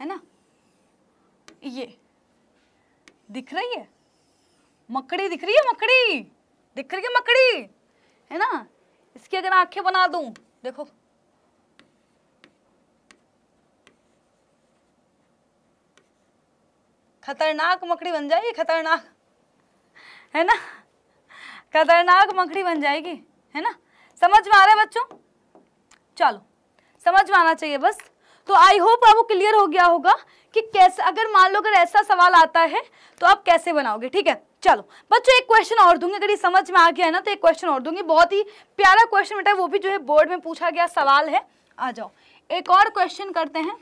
है ना, ये दिख रही है मकड़ी, दिख रही है मकड़ी, दिख रही है मकड़ी, है ना। इसकी अगर आंखें बना दूं, देखो खतरनाक मकड़ी बन जाएगी, खतरनाक, है ना, खतरनाक मकड़ी बन जाएगी, है ना। समझ में आ रहा है बच्चों, चलो समझ में आना चाहिए बस। तो आई होप आपको क्लियर हो गया होगा कि कैसे, अगर मान लो अगर ऐसा सवाल आता है तो आप कैसे बनाओगे, ठीक है। चलो बच्चों एक क्वेश्चन और दूंगी, अगर ये समझ में आ गया है ना तो एक क्वेश्चन और दूंगी, बहुत ही प्यारा क्वेश्चन बेटा, वो भी जो है बोर्ड में पूछा गया सवाल है। आ जाओ एक और क्वेश्चन करते हैं।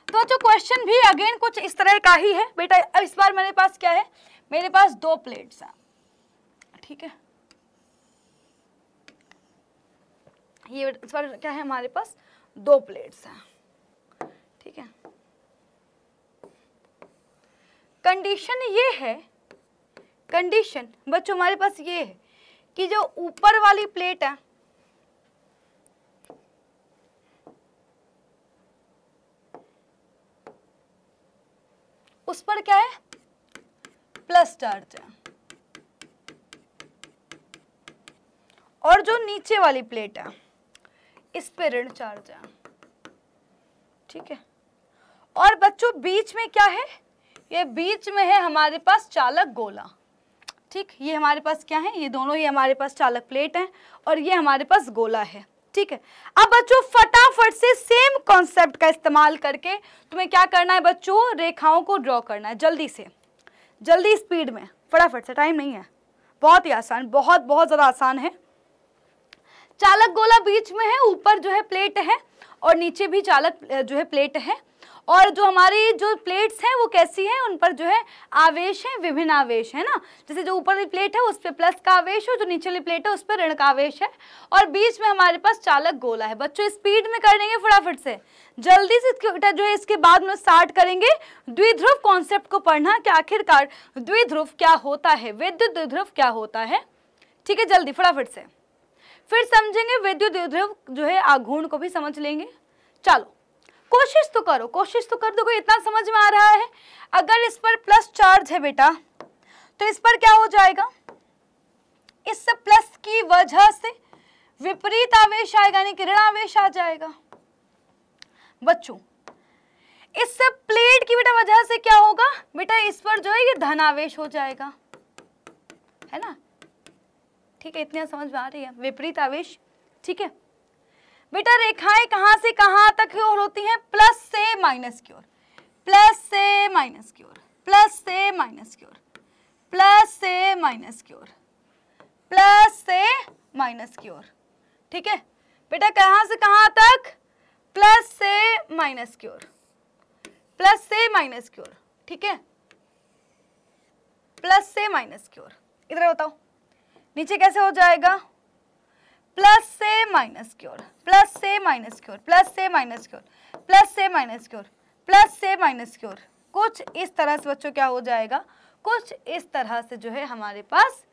तो जो क्वेश्चन भी अगेन कुछ इस तरह का ही है बेटा। इस बार मेरे पास क्या है, मेरे पास 2 प्लेट्स हैं, ठीक है। ये इस बार क्या है, हमारे पास 2 प्लेट्स हैं, ठीक है। कंडीशन ये है, कंडीशन बच्चों हमारे पास ये है कि जो ऊपर वाली प्लेट है उस पर क्या है, प्लस चार्ज है, और जो नीचे वाली प्लेट है इस पे ऋण चार्ज है। ठीक है, और बच्चों बीच में क्या है, ये बीच में है हमारे पास चालक गोला। ठीक, ये हमारे पास क्या है, ये दोनों ही हमारे पास चालक प्लेट हैं और ये हमारे पास गोला है। ठीक है, अब बच्चों फटाफट से सेम कॉन्सेप्ट का इस्तेमाल करके तुम्हें क्या करना है बच्चों, रेखाओं को ड्रॉ करना है। जल्दी से, जल्दी स्पीड में, फटाफट से, टाइम नहीं है, बहुत ही आसान, बहुत बहुत ज़्यादा आसान है। चालक गोला बीच में है, ऊपर जो है प्लेट है और नीचे भी चालक जो है प्लेट है, और जो हमारी जो प्लेट्स हैं वो कैसी हैं, उन पर जो है आवेश है, विभिन्न आवेश है ना। जैसे जो ऊपर वाली प्लेट है उस पर प्लस का आवेश है, जो नीचे वाली प्लेट है उस पर ऋण का आवेश है, और बीच में हमारे पास चालक गोला है। बच्चों स्पीड में करेंगे, फटाफट से, जल्दी से जो है इसके बाद में स्टार्ट करेंगे द्विध्रुव कॉन्सेप्ट को पढ़ना कि आखिरकार द्विध्रुव क्या होता है, विद्युत द्विध्रुव क्या होता है। ठीक है, जल्दी फटाफट से, फिर समझेंगे विद्युत द्विध्रुव जो है आघूर्ण को भी समझ लेंगे। चलो कोशिश तो करो, कोशिश तो कर दो, कोई इतना समझ में आ रहा है। अगर इस पर प्लस चार्ज है बेटा तो इस पर क्या हो जाएगा, इस प्लस की वजह से विपरीत आवेश आएगा, यानी कि ऋण आवेश आ जाएगा। बच्चों इस प्लेट की बेटा वजह से क्या होगा बेटा, इस पर जो है ये धन आवेश हो जाएगा, है ना। ठीक है, इतनी समझ में आ रही है, विपरीत आवेश। ठीक है बेटा, रेखाएं कहां से कहां तक होती हैं, प्लस से माइनस की ओर, प्लस से माइनस की ओर, प्लस से माइनस की ओर, प्लस से माइनस की ओर, प्लस से माइनस की ओर। ठीक है बेटा, कहां से कहां तक, प्लस से माइनस की ओर, प्लस से माइनस की ओर। ठीक है, प्लस से माइनस की ओर। इधर बताओ नीचे कैसे हो जाएगा, प्लस से माइनस की ओर, प्लस से माइनस की ओर, प्लस से माइनस की ओर, प्लस से माइनस की ओर, प्लस से माइनस की ओर। कुछ इस तरह से बच्चों क्या हो जाएगा, कुछ इस तरह से जो है हमारे पास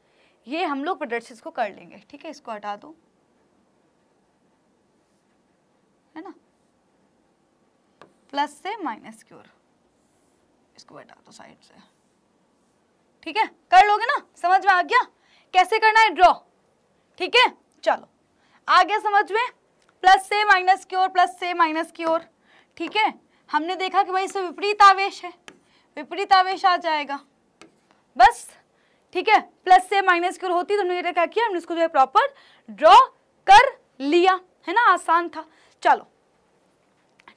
ये हम लोग प्रदर्शित को कर लेंगे। ठीक है, इसको हटा दो, है ना, प्लस से माइनस की ओर, इसको हटा दो साइड से। ठीक है, कर लोगे ना, समझ में आ गया कैसे करना है ड्रॉ। ठीक है, चलो आ गया समझ में, प्लस से माइनस की ओर, प्लस से माइनस की ओर। ठीक है, हमने देखा कि भाई इसमें विपरीत आवेश है, विपरीत आवेश आ जाएगा बस। ठीक है, प्लस से माइनस की ओर होती तो हमने क्या किया, हमने इसको जो है प्रॉपर ड्रॉ कर लिया, है ना, आसान था। चलो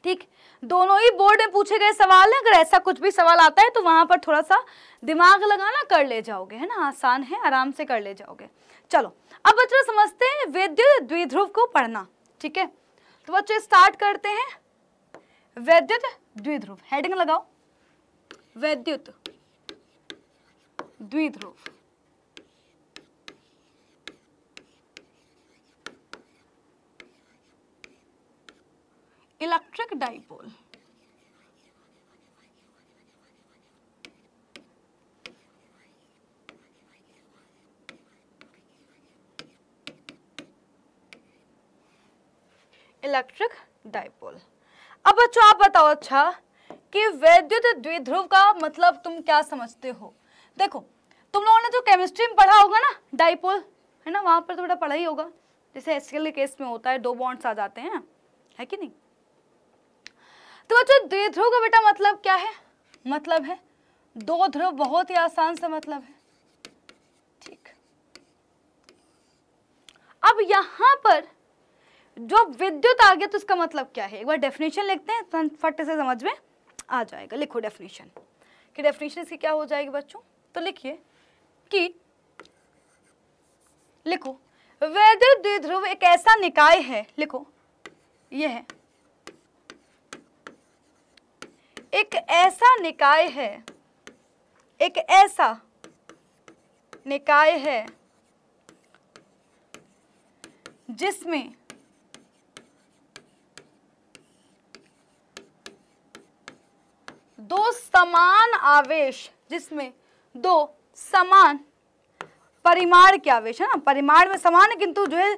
ठीक, दोनों ही बोर्ड में पूछे गए सवाल है, अगर ऐसा कुछ भी सवाल आता है तो वहां पर थोड़ा सा दिमाग लगाना, कर ले जाओगे, है ना, आसान है, आराम से कर ले जाओगे। चलो अब बच्चों समझते हैं विद्युत द्विध्रुव को पढ़ना। ठीक है, तो बच्चों स्टार्ट करते हैं विद्युत द्विध्रुव, हेडिंग लगाओ, विद्युत द्विध्रुव। Electric dipole, electric dipole. अब बच्चों आप बताओ अच्छा कि विद्युत द्विध्रुव का मतलब तुम क्या समझते हो। देखो तुम लोगों ने जो केमिस्ट्री में पढ़ा होगा ना डाइपोल, है ना, वहां पर तो बड़ा पढ़ा ही होगा, जैसे एचसीएल के केस में होता है, दो बॉन्ड्स आ जाते हैं, है कि नहीं। तो बच्चों द्विध्रुव का बेटा मतलब क्या है, मतलब है दो ध्रुव, बहुत ही आसान सा मतलब है। ठीक, अब यहां पर जो विद्युत आ गया तो इसका मतलब क्या है, एक बार डेफिनेशन लिखते हैं, फट से समझ में आ जाएगा। लिखो डेफिनेशन, कि डेफिनेशन इसकी क्या हो जाएगी बच्चों, तो लिखिए कि लिखो विद्युत द्विध्रुव एक ऐसा निकाय है, लिखो यह है एक ऐसा निकाय है, एक ऐसा निकाय है जिसमें दो समान आवेश जिसमें दो समान परिमाण के आवेश, है ना, परिमाण में समान है किंतु जो है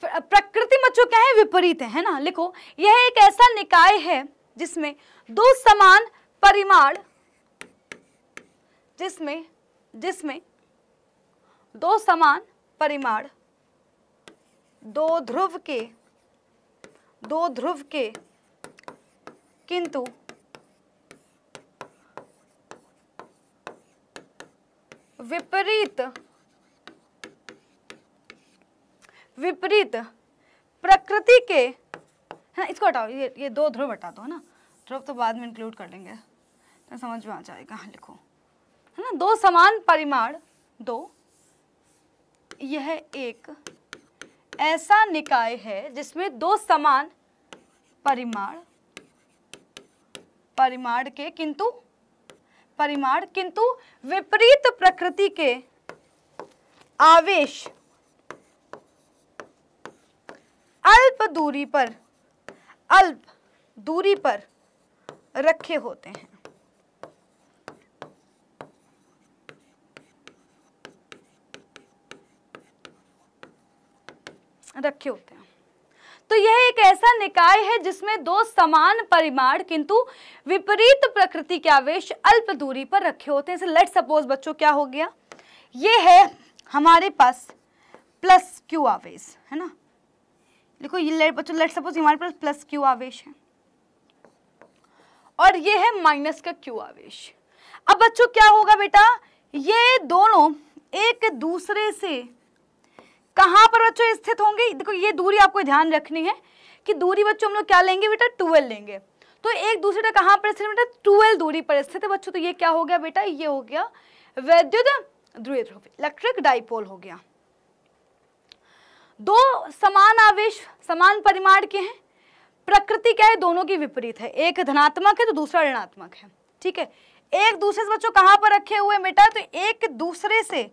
प्रकृति में बच्चों क्या है, विपरीत है ना। लिखो, यह एक ऐसा निकाय है जिसमें दो समान परिमाण, जिसमें दो समान परिमाण दो ध्रुव के किंतु विपरीत प्रकृति के, है ना, इसको हटाओ, ये दो ध्रुव हटा दो, है ना, ध्रुव तो बाद में इंक्लूड कर लेंगे तो समझ में आ जाएगा। लिखो, है ना, दो समान परिमाण दो, यह एक ऐसा निकाय है जिसमें दो समान परिमाण के किंतु विपरीत प्रकृति के आवेश अल्प दूरी पर रखे होते हैं। तो यह एक ऐसा निकाय है जिसमें दो समान परिमाण किंतु विपरीत प्रकृति के आवेश अल्प दूरी पर रखे होते हैं। लेट सपोज बच्चों क्या हो गया, ये है हमारे पास प्लस क्यू आवेश, है ना। देखो ये लेट सपोज हमारे पास प्लस क्यू आवेश है और ये है माइनस का क्यू आवेश। अब बच्चों क्या होगा बेटा, ये दोनों एक दूसरे से कहां पर बच्चों स्थित होंगे। देखो ये दूरी आपको ध्यान रखनी है कि दूरी बच्चों हम लोग क्या लेंगे बेटा, 12 लेंगे। तो एक दूसरे का कहां पर स्थित है बेटा, 12 दूरी पर स्थित है बच्चों। तो ये क्या हो गया बेटा, ये हो गया वैद्युत ध्रुवीय ध्रुव, इलेक्ट्रिक डाइपोल हो गया। दो समान आवेश समान परिमाण के हैं, प्रकृति क्या है, दोनों की विपरीत है, एक धनात्मक है तो दूसरा ऋणात्मक है, ठीक है। एक दूसरे से बच्चों कहां पर रखे हुए बेटा, तो एक दूसरे से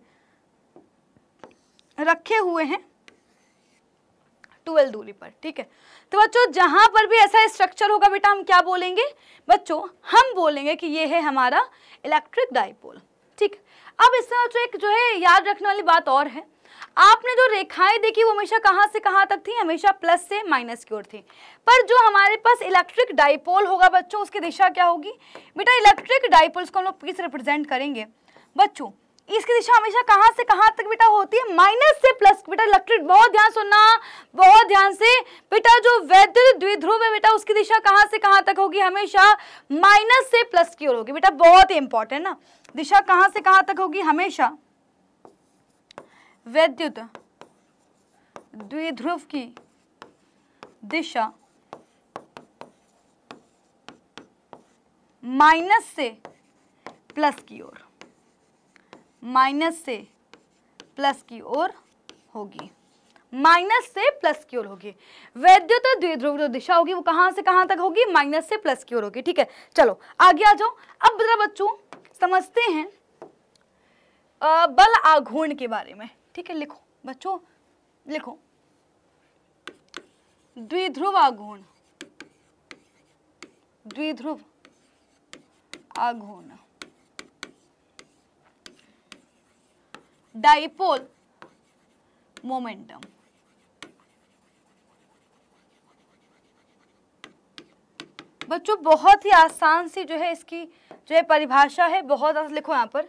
रखे हुए हैं 12 दूरी पर, ठीक है। तो बच्चों जहां पर भी ऐसा स्ट्रक्चर होगा बेटा हम क्या बोलेंगे बच्चों, हम बोलेंगे कि ये है हमारा इलेक्ट्रिक डाइपोल, ठीक। अब इसमें बच्चों एक जो है याद रखने वाली बात और है, आपने जो रेखाएं देखी वो हमेशा कहां से कहां तक थी, हमेशा प्लस से माइनस की ओर थी। पर जो हमारे पास इलेक्ट्रिक डाइपोल होगा बच्चों, उसकी दिशा क्या होगी बेटा, इलेक्ट्रिक डाइपोल्स को हम लोग पी से रिप्रेजेंट करेंगे बच्चों। इसकी दिशा हमेशा कहां से कहां तक बेटा होती है, माइनस से प्लस। बेटा इलेक्ट्रिक, बहुत ध्यान सुनना, बहुत ध्यान से बेटा, जो वैद्युत द्विध्रुव है बेटा उसकी दिशा कहां से कहां तक होगी, हमेशा माइनस से प्लस की ओर होगी। बेटा बहुत ही इंपॉर्टेंट ना, दिशा कहां से कहां तक होगी, हमेशा वैद्युत द्विध्रुव की दिशा माइनस से प्लस की ओर, माइनस से प्लस की ओर होगी, माइनस से प्लस की ओर होगी। वैद्युत द्विध्रुव जो दिशा होगी वो कहां से कहां तक होगी, माइनस से प्लस की ओर होगी, ठीक है। चलो आगे आ जाओ। अब जरा बच्चों समझते हैं बल आघूर्ण के बारे में, ठीक है। लिखो बच्चों, लिखो द्विध्रुव आघूर्ण, द्विध्रुव आघूर्ण, डाइपोल मोमेंटम। बच्चों बहुत ही आसान सी जो है इसकी जो है परिभाषा है, बहुत लिखो यहाँ पर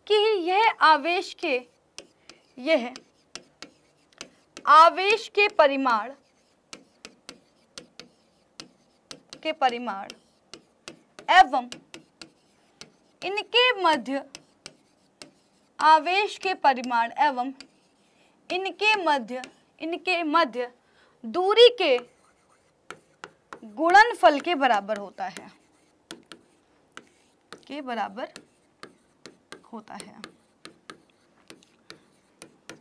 कि यह आवेश के परिमाण एवं इनके मध्य, आवेश के परिमाण एवं इनके मध्य दूरी के गुणनफल के बराबर होता है, के बराबर होता है।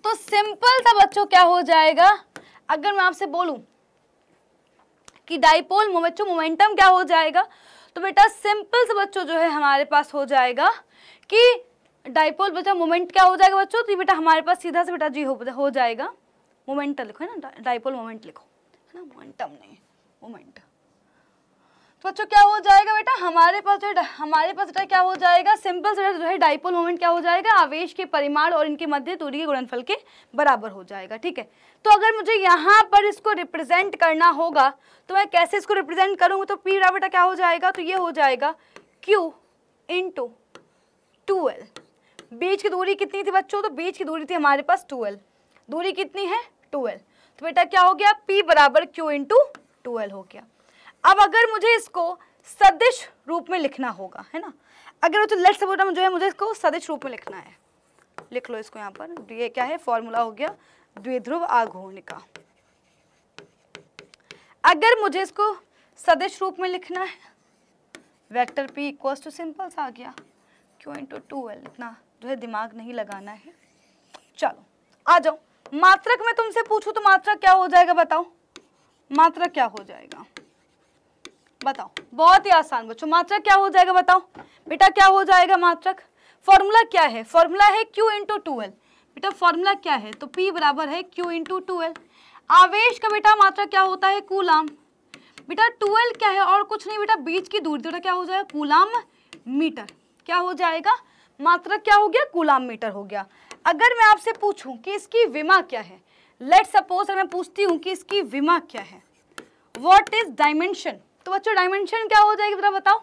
तो सिंपल सा बच्चों क्या हो जाएगा, अगर मैं आपसे बोलूं कि डाइपोल मोमेंटम क्या हो जाएगा, तो बेटा सिंपल से बच्चों जो है हमारे पास हो जाएगा कि डाइपोल बेटा मोमेंट क्या हो जाएगा बच्चों, तो बेटा हमारे पास सीधा से बेटा जी हो जाएगा मोमेंट, लिखो है ना, डाइपोल मोमेंट लिखो, है ना, मोमेंटम नहीं मोमेंट। बच्चों क्या हो जाएगा बेटा, हमारे पास बेटा क्या हो जाएगा, सिंपल से जो है डाइपोल मोमेंट क्या हो जाएगा, आवेश के परिमाण और इनके मध्य दूरी के गुणनफल के बराबर हो जाएगा। ठीक है, तो अगर मुझे यहाँ पर इसको रिप्रेजेंट करना होगा तो मैं कैसे इसको रिप्रेजेंट करूँगा, तो P बराबर बेटा क्या हो जाएगा, तो ये हो जाएगा Q इंटू 2L। बीच की दूरी कितनी थी बच्चों, तो बीच की दूरी थी हमारे पास 2L, दूरी कितनी है 2L, तो बेटा क्या हो गया, P बराबर Q इंटू 2L हो गया। अब अगर मुझे इसको सदिश रूप में लिखना होगा, है ना, अगर तो लेट्स सपोज मुझे इसको सदिश रूप में लिखना है, लिख लो इसको यहाँ पर, ये क्या है, फॉर्मूला हो गया द्विध्रुव आघूर्ण का। अगर मुझे इसको सदिश रूप में लिखना है, vector P equals to simple सा आ गया Q इंटू 2L, इतना जो है दिमाग नहीं लगाना है। चलो आ जाओ, मात्रक में तुमसे पूछूं तो मात्रक क्या हो जाएगा बताओ, मात्रक क्या हो जाएगा बताओ, बहुत ही आसान बच्चों, मात्रक क्या हो जाएगा बताओ बेटा, क्या हो जाएगा मात्रक, फॉर्मूला क्या है, फॉर्मूला है Q इंटू 2L, बेटा फॉर्मूला क्या है, तो P बराबर है Q इंटू 2L। आवेश का बेटा मात्रक क्या होता है, कूलाम, बेटा 2L क्या है और कुछ नहीं बेटा, बीच की दूरी, तो क्या हो जाएगा कूलाम मीटर, क्या हो जाएगा मात्रक क्या हो गया, कूलाम मीटर हो गया। अगर मैं आपसे पूछूं कि इसकी विमा क्या है, लेट सपोज मैं पूछती हूँ कि इसकी विमा क्या है, व्हाट इज डायमेंशन, तो बच्चों डायमेंशन क्या हो जाएगी बेटा बताओ,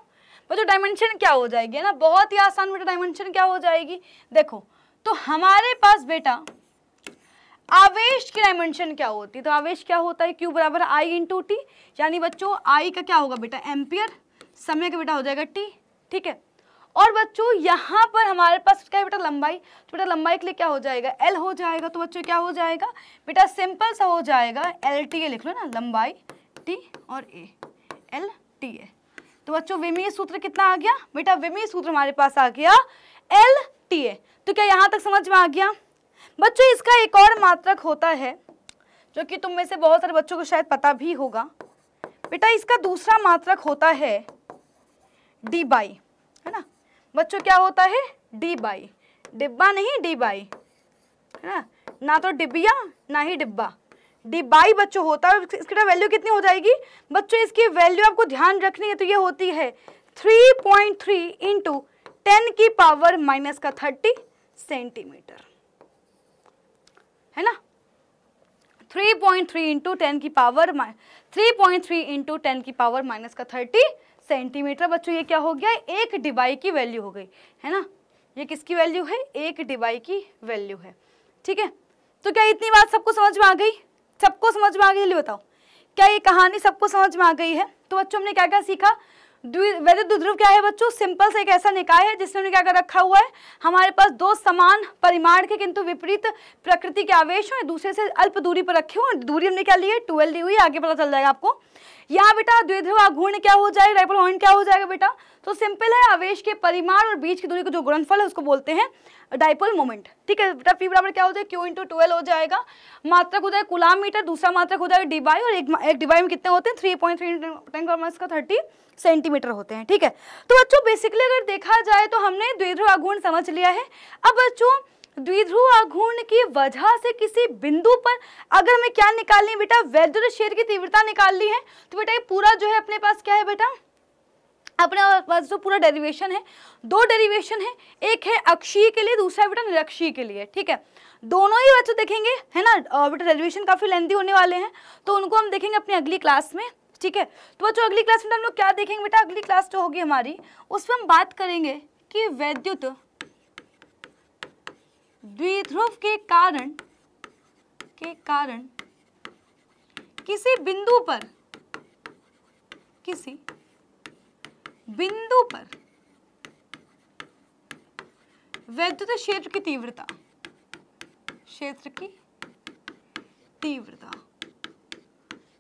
बच्चों डायमेंशन क्या हो जाएगी, है ना, बहुत ही आसान बेटा, डायमेंशन क्या हो जाएगी, देखो तो हमारे पास बेटा आवेश की डायमेंशन क्या होती है, तो आवेश क्या होता है, Q बराबर I इंटू टी, यानी बच्चों I का क्या होगा बेटा एम्पियर, समय का बेटा हो जाएगा T। ठीक है, और बच्चों यहाँ पर हमारे पास क्या है बेटा लंबाई, तो बेटा लंबाई के लिए क्या हो जाएगा L हो जाएगा, तो बच्चों क्या हो जाएगा बेटा सिंपल सा हो जाएगा LTA, लिख लो ना, लंबाई T और A LTA। तो बच्चों विमीय सूत्र कितना आ गया बेटा, विमीय सूत्र हमारे पास आ गया LTA। तो क्या यहाँ तक समझ में आ गया बच्चों। इसका एक और मात्रक होता है जो कि तुम में से बहुत सारे बच्चों को शायद पता भी होगा बेटा, इसका दूसरा मात्रक होता है डी बाई, है ना बच्चों, क्या होता है डी बाई, डिब्बा नहीं डी बाई, है ना तो डिबिया ना ही डिब्बा, डी बाई बच्चों होता है। इसकी वैल्यू कितनी हो जाएगी बच्चों, इसकी वैल्यू आपको ध्यान रखनी है, तो ये होती है 3.3 इंटू 10 की पावर माइनस का 30 सेंटीमीटर, है ना, 3.3 इंटू 10 की पावर 3.3 इंटू 10 की पावर माइनस का 30 सेंटीमीटर। बच्चों ये क्या हो गया, एक डिबाई की वैल्यू हो गई, है ना, ये किसकी वैल्यू है, एक डिबाई की वैल्यू है। ठीक है, तो क्या इतनी बात सबको समझ में आ गई, सबको समझ में आ गई, जल्दी बताओ क्या ये कहानी सबको समझ में आ गई है। तो बच्चों हमने क्या क्या सीखा, वैद्युत द्विध्रुव क्या है बच्चों, सिंपल से एक ऐसा निकाय है जिसमें क्या कर रखा हुआ है, हमारे पास दो समान परिमाण के किंतु विपरीत प्रकृति के आवेश हैं, दूसरे से अल्प दूरी पर रखे हुए, दूरी हमने क्या ली है 12 ली हुई है, आगे पता चल जाएगा आपको। यहाँ बेटा द्विध्रुव आघूर्ण क्या हो जाएगा, डाइपोल मोमेंट क्या हो जाएगा बेटा, तो सिंपल है, आवेश के परिमाण और बीच की दूरी को जो गुणनफल है उसको बोलते हैं डाइपोल मोमेंट। ठीक है बेटा, P बराबर क्या हो जाएगा, Q इंटू 2L हो जाएगा, मात्रक हो जाएगा कूलाम मीटर, दूसरा मात्रक हो जाएगा डिबाई, और एक डिबाई में कितने होते हैं 3.3 10 का 30 सेंटीमीटर होते हैं। ठीक है, तो बच्चों बेसिकली अगर देखा जाए तो हमने द्विध्रुव आघूर्ण समझ लिया है। अब बच्चों द्विध्रुव आघूर्ण की वजह से किसी बिंदु पर अगर हमें क्या निकालनी है बेटा, वैद्युत क्षेत्र की तीव्रता निकालनी है, तो बेटा ये पूरा जो है अपने पास क्या है बेटा, अपने पास जो पूरा डेरिवेशन है, दो डेरिवेशन है, एक है अक्षीय के लिए, दूसरा बेटा निरक्षीय के लिए। ठीक है, दोनों ही बच्चों देखेंगे, है ना बेटा, डेरिवेशन काफी लेंथी होने वाले हैं, तो उनको हम देखेंगे अपनी अगली क्लास में। ठीक है, तो बच्चों अगली क्लास में हम लोग क्या देखेंगे बेटा, अगली क्लास जो होगी हमारी उसमें हम बात करेंगे कि वैद्युत द्विध्रुव के कारण किसी बिंदु पर वैद्युत क्षेत्र की तीव्रता।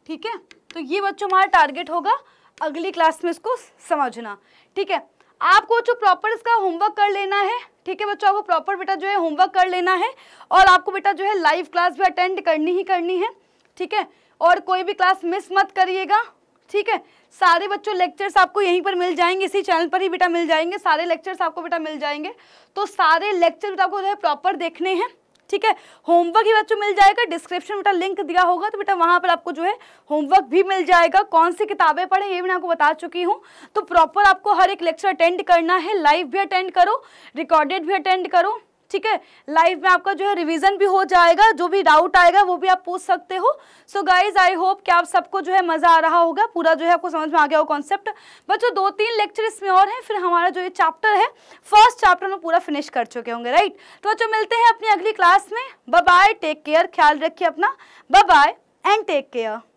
ठीक है, तो ये बच्चों हमारा टारगेट होगा अगली क्लास में इसको समझना। ठीक है, आपको जो प्रॉपर इसका होमवर्क कर लेना है। ठीक है बच्चों, आपको प्रॉपर बेटा जो है होमवर्क कर लेना है, और आपको बेटा जो है लाइव क्लास भी अटेंड करनी है। ठीक है, और कोई भी क्लास मिस मत करिएगा। ठीक है, सारे बच्चों लेक्चर्स आपको यहीं पर मिल जाएंगे, इसी चैनल पर ही बेटा मिल जाएंगे, सारे लेक्चर्स आपको बेटा मिल जाएंगे, तो सारे लेक्चर आपको जो है प्रॉपर देखने हैं। ठीक है। होमवर्क ही बच्चों मिल जाएगा, डिस्क्रिप्शन में बेटा लिंक दिया होगा, तो बेटा वहाँ पर आपको जो है होमवर्क भी मिल जाएगा। कौन सी किताबें पढ़ें ये भी मैं आपको बता चुकी हूँ। तो प्रॉपर आपको हर एक लेक्चर अटेंड करना है, लाइव भी अटेंड करो, रिकॉर्डेड भी अटेंड करो, ठीक है। लाइव में आपका जो है रिवीजन भी हो जाएगा, जो भी डाउट आएगा वो भी आप पूछ सकते हो। सो गाइज आई होप कि आप सबको जो है मजा आ रहा होगा, पूरा जो है आपको समझ में आ गया हो कॉन्सेप्ट। बच्चों 2-3 लेक्चर इसमें और हैं, फिर हमारा जो ये चैप्टर है फर्स्ट चैप्टर में पूरा फिनिश कर चुके होंगे, राइट। तो बच्चों मिलते हैं अपनी अगली क्लास में। बाय बाय, टेक केयर, ख्याल रखिए अपना, bye bye and take care.